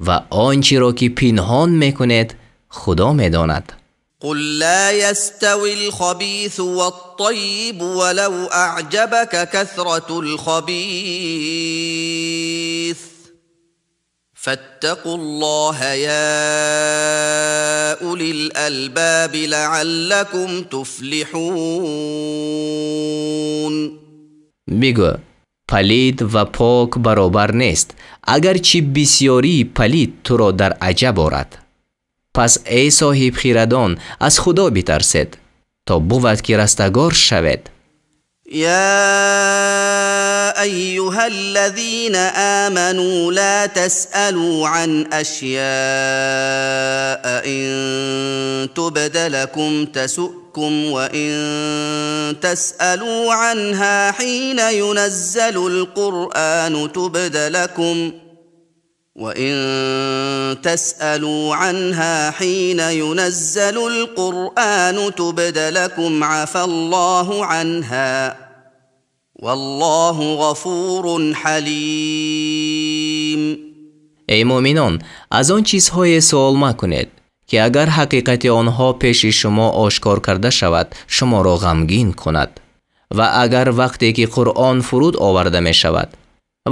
و آنچه را که پنهان میکنید خدا میداند. قل لا يستوي الخبيث والطيب ولو أعجبك كثرة الخبيث فاتقوا الله يا أولي الألباب لعلكم تفلحون. بگو پلید و پاک برابر نیست اگرچه بسیاری پلید تو را در عجب آرد. پس ای صاحب خیردان از خدا بترسید تا بود که رستگار شوید. يا أيها الذين آمنوا لا تسألوا عن أشياء إن تبد لكم تسؤكم وإن تسألوا عنها حين ينزل القرآن تبد لكم وإن تسألوا عنها حين ينزل القرآن تبد لكم عفى الله عنها والله غفور حليم. ای مؤمنان، از آن چیزهای سوال مکنید که اگر حقیقت آنها پیش شما آشکار کرده شود شما را غمگین کند و اگر وقتی که قرآن فرود آورده می شود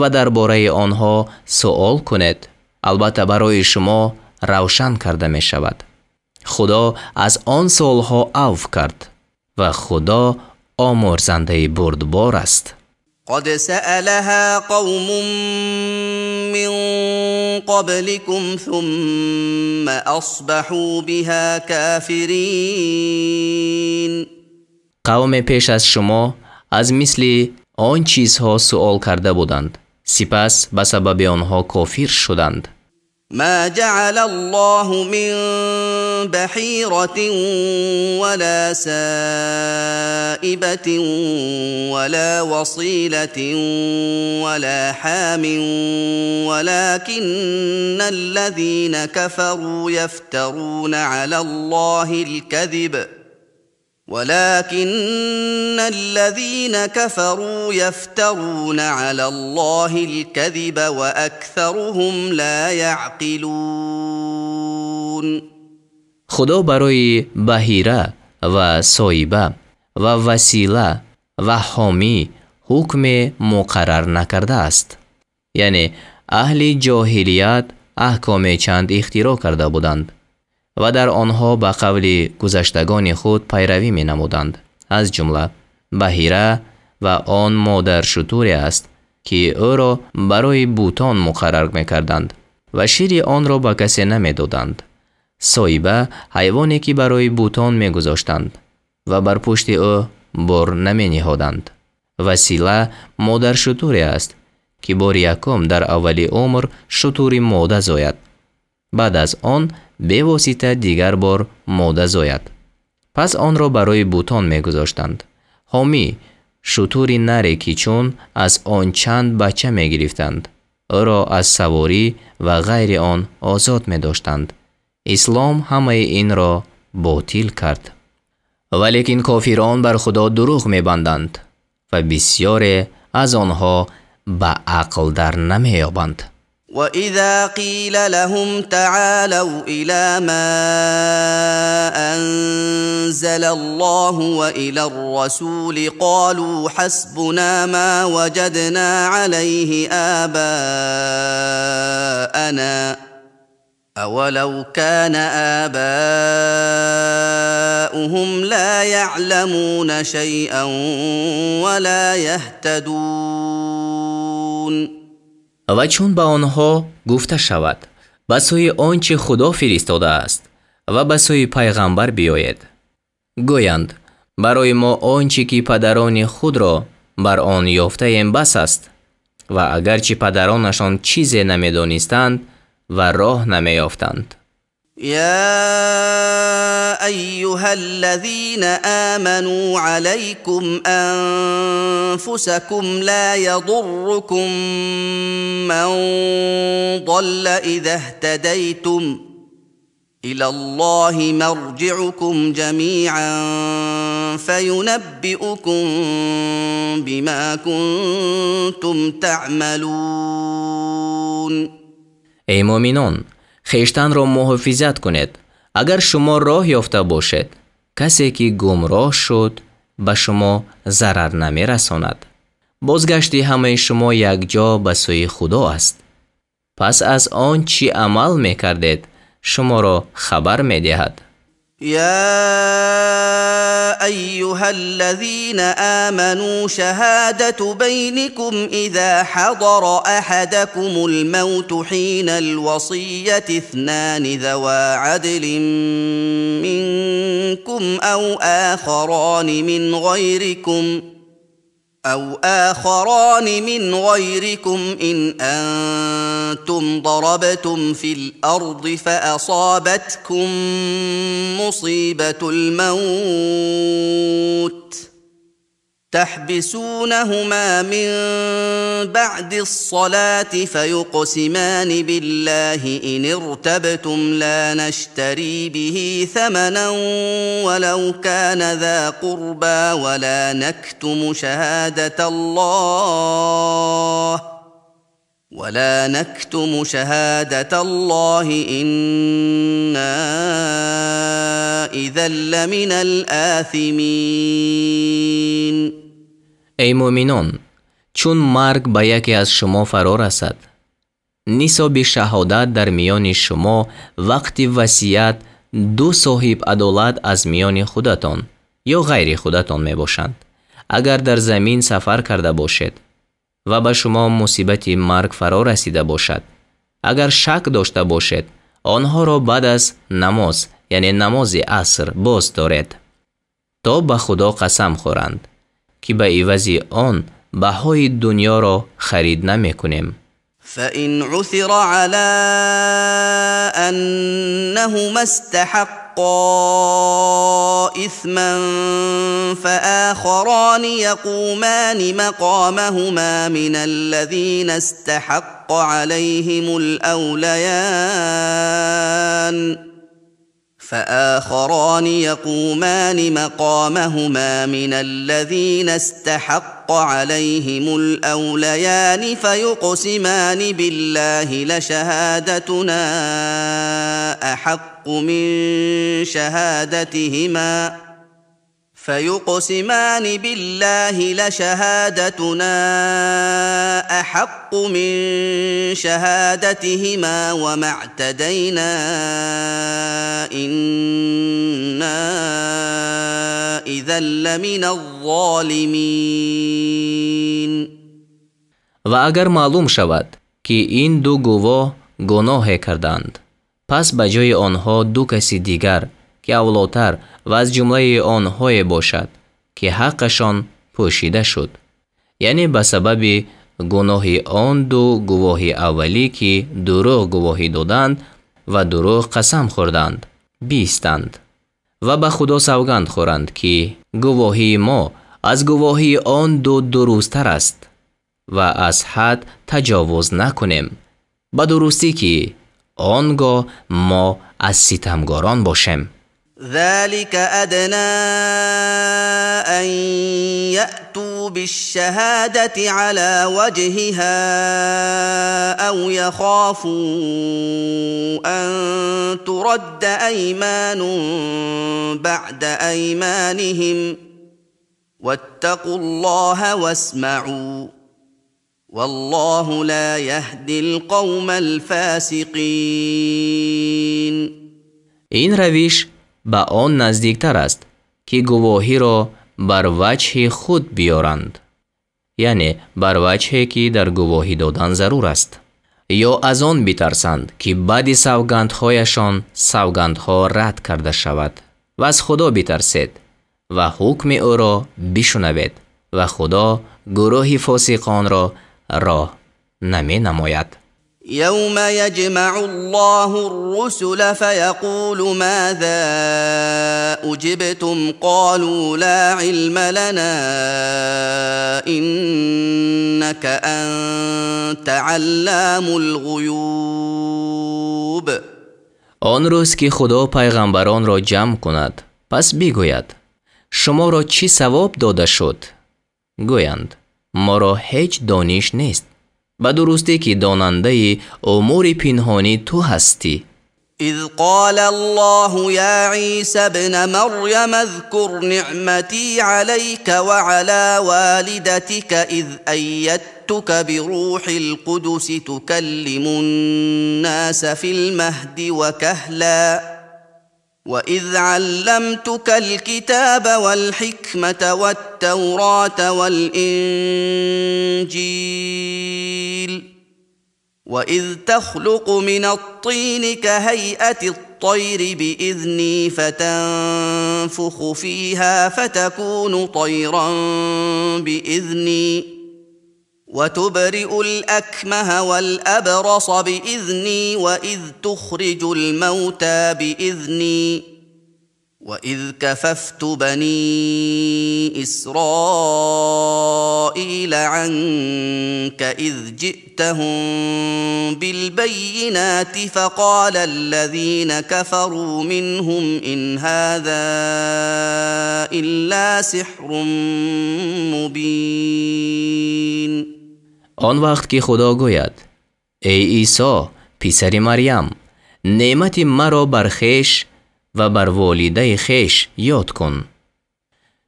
و درباره آنها سوال کنید البته برای شما روشن کرده می شود. خدا از آن سوالها عفو کرد و خدا آمرزنده بردبار است. قد سألها قوم من قبلكم ثم أصبحوا بها كافرين. قوم پیش از شما از مثل آن چیزها سوال کرده بودند سپس به سبب آنها کافر شدند. ما جعل الله من بحيرة ولا سائبة ولا وصيلة ولا حام ولكن الذين كفروا يفترون على الله الكذب وأكثرهم لا يعقلون. خدا برای بحیره و سایبه و وسیله و حامی حکم مقرر نکرده است. یعنی اهل جاهلیت احکام چند اختراع کرده بودند و در آنها به قول گذشتگان خود پیروی می نمودند. از جمله بحیره و آن مادر شتوری است که او را برای بوتان مقرر می کردند و شیر آن را به کسی نمی دادند. سایبه حیوانی که برای بوتان می گذاشتند و بر پشت او بار نمی نهادند. وسیله مادر شتوری است که بار یکم در اولی عمر شتوری ماده زاید. بعد از آن به واسطه دیگر بار ماده زاید. پس آن را برای بوتان می گذاشتند. حامی شتوری نری که چون از آن چند بچه می گرفتند. او را از سواری و غیر آن آزاد می داشتند. اسلام همه این را باطل کرد. ولیکن کافران بر خدا دروغ می بندند و بسیار از آنها به عقل در نمی یابند. وَإِذَا قِيلَ لَهُمْ تَعَالَوْا إِلَى مَا أَنزَلَ اللَّهُ وَإِلَى الرَّسُولِ قَالُوا حَسْبُنَا مَا وَجَدْنَا عَلَيْهِ آبَاءَنَا أَوَلَوْ كَانَ آبَاؤُهُمْ لَا يَعْلَمُونَ شَيْئًا وَلَا يَهْتَدُونَ. و چون به آنها گفته شود به سوی آنچه خدا فرستاده است و به سوی پیغمبر بیاید گویند برای ما آنچه که پدران خود را بر آن یافته ایم بس است و اگرچه پدرانشان چیزی نمیدانستند و راه نمیافتند. يا أيها الذين آمنوا عليكم أنفسكم لا يضركم من ضل إذا اهتديتم إلى الله مرجعكم جميعا فينبئكم بما كنتم تعملون. ای مؤمنان، خویشتن را محافظت کنید. اگر شما راه یافته باشید کسی که گمراه شد به شما ضرر نمی رساند. بازگشت همه شما یک جا به سوی خدا است. پس از آن چی عمل می کردید شما را خبر می دهد. يا ايها الذين امنوا شهاده بينكم اذا حضر احدكم الموت حين الوصيه اثنان ذوا عدل منكم او آخران من غيركم إن أنتم ضربتم في الأرض فأصابتكم مصيبة الموت تحبسونهما من بعد الصلاة فيقسمان بالله إن ارتبتم لا نشتري به ثمنا ولو كان ذا قربى ولا نكتم شهادة الله إنا إذا لمن الآثمين. ای مؤمنان، چون مرگ به یکی از شما فرا رسد، نصاب شهادت در میان شما وقتی وصیت دو صاحب عدالت از میان خودتان یا غیر خودتان می باشند. اگر در زمین سفر کرده باشد و به شما مصیبت مرگ فرا رسیده باشد، اگر شک داشته باشد، آنها را بعد از نماز یعنی نماز عصر باز دارد تا به خدا قسم خورند که به عوض آن بهای دنیا را خرید نمی کنیم. فإن عثر على أنهما استحقا إثما فآخران يقومان مقامهما من الذين استحق عليهم الأوليان فيقسمان بالله لشهادتنا أحق من شهادتهما وما اعتدينا إنا إذا لمن الظالمين. و اگر معلوم شود که این دو گواه گناه کردند، پس به جای آنها دو کسی دیگر که اولاتر و از جمله آنهای باشد که حقشان پوشیده شد، یعنی به سبب گناه آن دو گواه اولی که دروغ گواهی دادند و دروغ قسم خوردند، بیستند و به خدا سوگند خورند که گواهی ما از گواهی آن دو درست‌تر است و از حد تجاوز نکنیم، به درستی که آنگاه ما از ستمگاران باشیم. ذلك أدنى أن يأتوا بالشهادة على وجهها أو يخافوا أن ترد أيمان بعد أيمانهم واتقوا الله واسمعوا والله لا يهدي القوم الفاسقين. این روش به آن نزدیکتر است که گواهی را بر وجه خود بیارند، یعنی بر وجهی که در گواهی دادن ضرور است، یا از آن بترسند که بعد سوگندهایشان سوگندها رد کرده شود و از خدا بترسید و حکم او را بشنوید و خدا گروه فاسقان را راه نمی نماید. يوم يجمع الله الرسل فيقول ماذا أجبتم قالوا لا علم لنا إنك أنت علام الغيوب. آن روز که خدا پیغمبران را جمع کند، پس بگوید شما را چی ثواب داده شد؟ گویند ما را هیچ دانش نیست، به درستی که داننده امور پنهانی تو هستی. إذ قال الله يا عيسى ابن مريم اذكر نعمتي عليك وعلى والدتك إذ أيدتك بروح القدس تكلم الناس في المهد وكهلا وإذ علمتك الكتاب والحكمة والتوراة والإنجيل وإذ تخلق من الطين كهيئة الطير بإذني فتنفخ فيها فتكون طيرا بإذني وتبرئ الأكمه والأبرص بإذني وإذ تخرج الموتى بإذني وإذ كففت بني إسرائيل عنك إذ جئتهم بالبينات فقال الذين كفروا منهم إن هذا إلا سحر مبين. آن وقت که خدا گوید ای عیسی پسر مریم نعمت مرا بر خویش و بر والده خویش یاد کن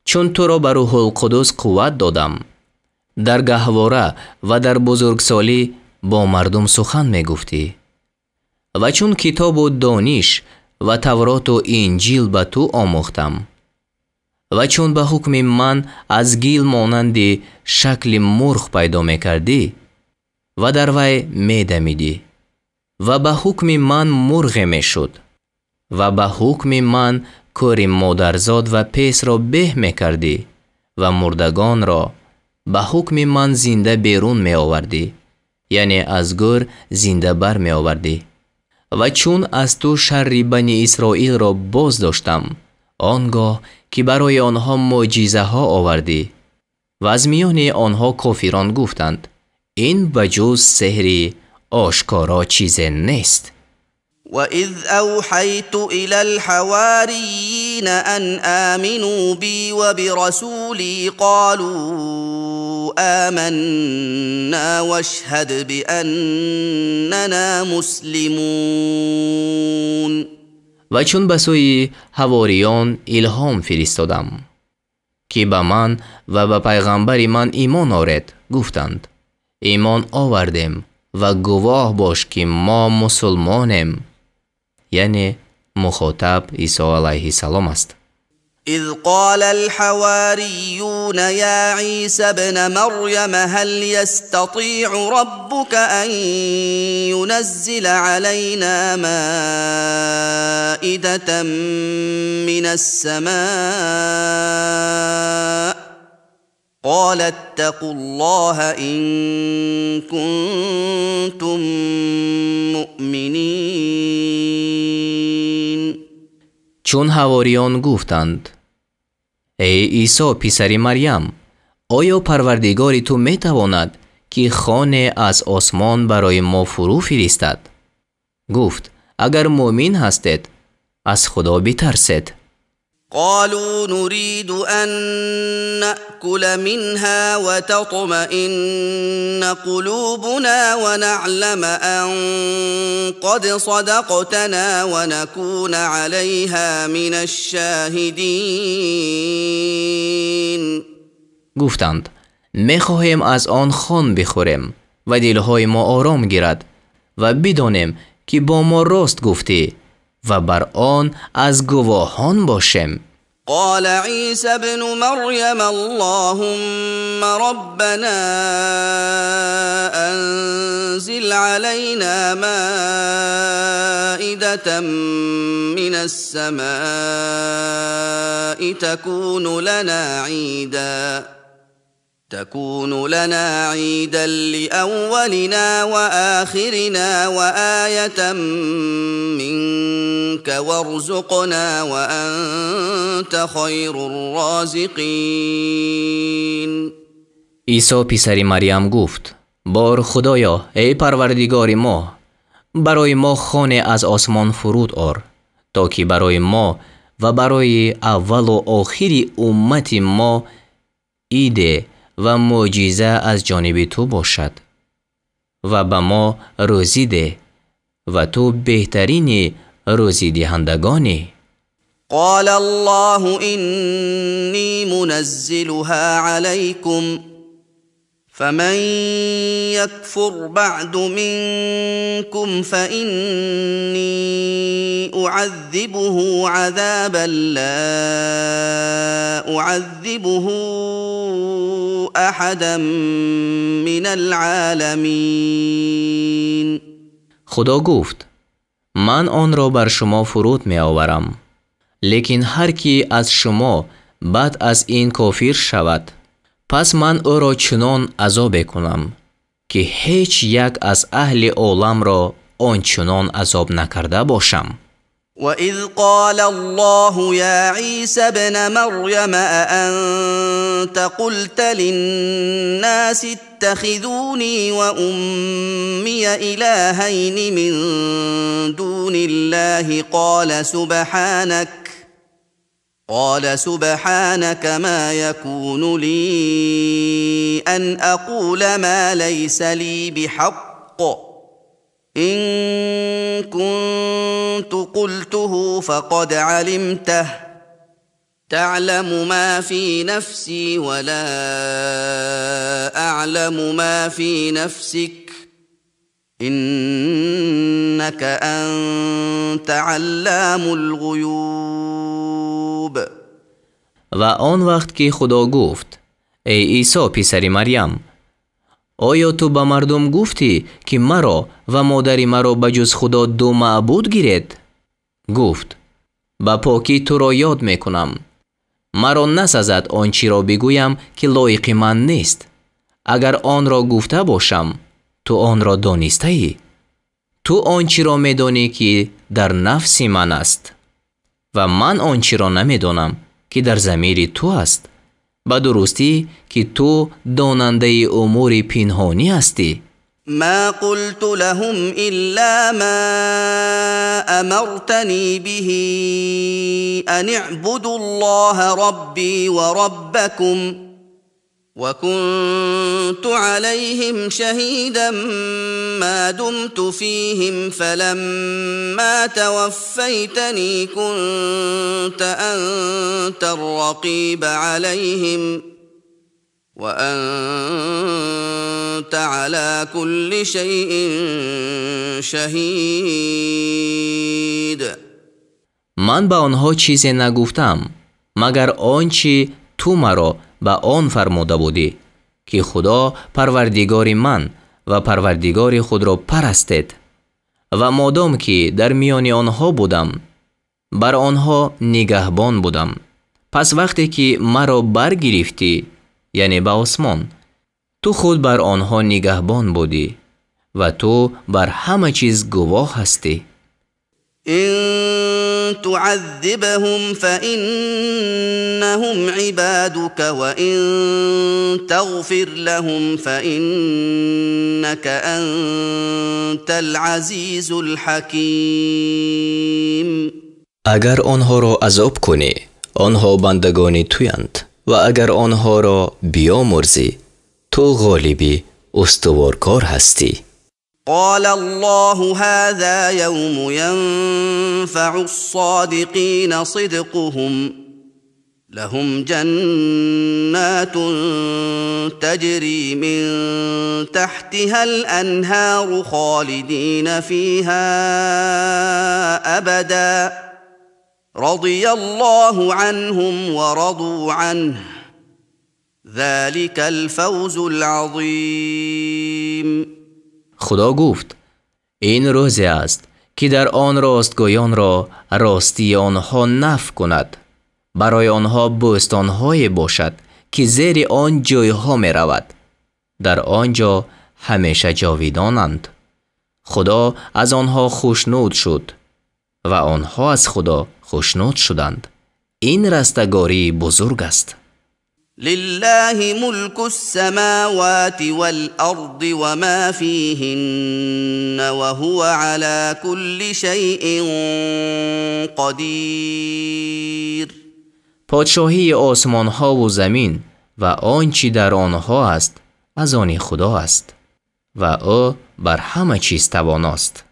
چون تو را بر روح القدس قوت دادم در گهواره و در بزرگسالی با مردم سخن می گفتی و چون کتاب و دانش و تورات و انجیل به تو آموختم و چون به حکم من از گیل مانند شکل مرغ پیدا می کردی و در وی می دمیدی و به حکم من مرغ می شد و به حکم من کور مادرزاد و پس را به می کردی و مردگان را به حکم من زنده بیرون می آوردی یعنی از گور زنده بر می آوردی و چون از تو شر بنی اسرائیل را باز داشتم آنگاه که برای آنها معجزه ها آوردی و از میان آنها کافران گفتند این بجز سحری آشکارا چیز نیست. وَإِذْ أَوْحَيْتُ إِلَى الْحَوَارِيِّينَ أَنْ آمِنُوا بِي وَبِرَسُولِي قَالُوا آمَنَّا وَاشْهَدْ بِأَنَّنَا مُسْلِمُونَ. و چون به سوی حواریان الهام فرستادم که به من و به پیغمبر من ایمان آورید گفتند ایمان آوردیم و گواه باش که ما مسلمانیم یعنی مخاطب عیسی علیه السلام است. إذ قال الحواريون يا عيسى ابن مريم هل يستطيع ربك أن ينزل علينا مائدة من السماء قال اتقوا الله إن كنتم مؤمنين. چون حواریان گفتند ای عیسی پسر مریم آیا پروردگار تو می تواند که خانه از آسمان برای ما فرو فرستد؟ گفت اگر مؤمن هستید از خدا بترسید. قالوا نريد أن نأكل منها وتطمئن قلوبنا ونعلم أن قد صدقتنا ونكون عليها من الشاهدين. گفتند میخواهیم از آن خوان بخوریم و دلهای ما آرام گیرد و بدانیم که با ما راست گفتی و بر آن از گواهان باشیم. قال عيسى ابن مريم اللهم ربنا أنزل علينا مائدة من السماء تكون لنا عيدا لأولنا وآخرنا وآية منك وارزقنا وأنت خير الرازقين. عیسی پسر مریم گفت بار خدایا ای پروردگار ما برای ما خانه از آسمان فرود آر تا که برای ما و برای اول و آخری امت ما ایده و معجزه از جانب تو باشد و به ما روزی ده و تو بهترین روزی دهندگانی. قال الله إني منزلها عليكم فمن يكفر بعد منكم فإني أعذبه عذابا لا أعذبه أحدا من العالمين. خدا گفت من آن را بر شما فرود می آورم، لیکن هر کی از شما بعد از این کافر شود، پس من او را چنان عذاب کنم که هیچ یک از اهل عالم را آنچنان عذاب نکرده باشم. وَإِذْ قَالَ اللَّهُ يَا عِيسَى ابْنَ مَرْيَمَ أَأَنْتَ قُلْتَ لِلنَّاسِ اتَّخِذُونِي وَأُمِّيَ إِلَٰهَيْنِ مِن دُونِ اللَّهِ قال سبحانك ما يكون لي أن أقول ما ليس لي بحق إن كنت قلته فقد علمته تعلم ما في نفسي ولا أعلم ما في نفسك إنك أنت علام الغیوب. و آن وقت که خدا گفت ای عیسی پسر مریم، آیا تو به مردم گفتی که مرا و مادر مرا بجز خدا دو معبود گیرید؟ گفت به پاکی تو را یاد میکنم، مرا نسزد آنچی را بگویم که لایق من نیست. اگر آن را گفته باشم تو آن را دانسته ای. تو آنچی را میدانی که در نفس من است و من آنچی را نمیدانم که در ضمیر تو است. به درستی که تو داننده امور پنهانی هستی. ما قلت لهم إلا ما أمرتني به أن اعبدوا الله ربي وربكم وكنت عليهم شهيدا ما دمت فيهم فلما توفيتني كنت أنت الرقيب عليهم وأنت على كل شيء شهيد. من به آنها چیزی نگفتم مگر آنچه تو مرا به آن فرموده بودی که خدا پروردگار من و پروردگار خود را پرستید و مادام که در میان آنها بودم بر آنها نگهبان بودم. پس وقتی که مرا برگرفتی یعنی به آسمان، تو خود بر آنها نگهبان بودی و تو بر همه چیز گواه هستی. إن تعذبهم فإنهم عبادك وإن تغفر لهم فإنك أنت العزيز الحكيم. اگر آنها را عذاب کنی آنها بندگان تویند و اگر آنها را بیامرزی تو غالبی استوارکار هستی. قال الله هذا يوم ينفع الصادقين صدقهم لهم جنات تجري من تحتها الأنهار خالدين فيها أبدا رضي الله عنهم ورضوا عنه ذلك الفوز العظيم. خدا گفت این روزی است که در آن راستگویان را راستی آنها نفع کند. برای آنها بوستان‌های باشد که زیر آن جایها می رود. در آنجا همیشه جاویدانند. خدا از آنها خوشنود شد و آنها از خدا خوشنود شدند. این رستگاری بزرگ است. لله ملك السماوات والأرض وما فيهن وهو على كل شيء قدير. پادشاهی آسمان ها و زمین و آنچه در آنها است از آن خدا است و او بر همه چیز تواناست.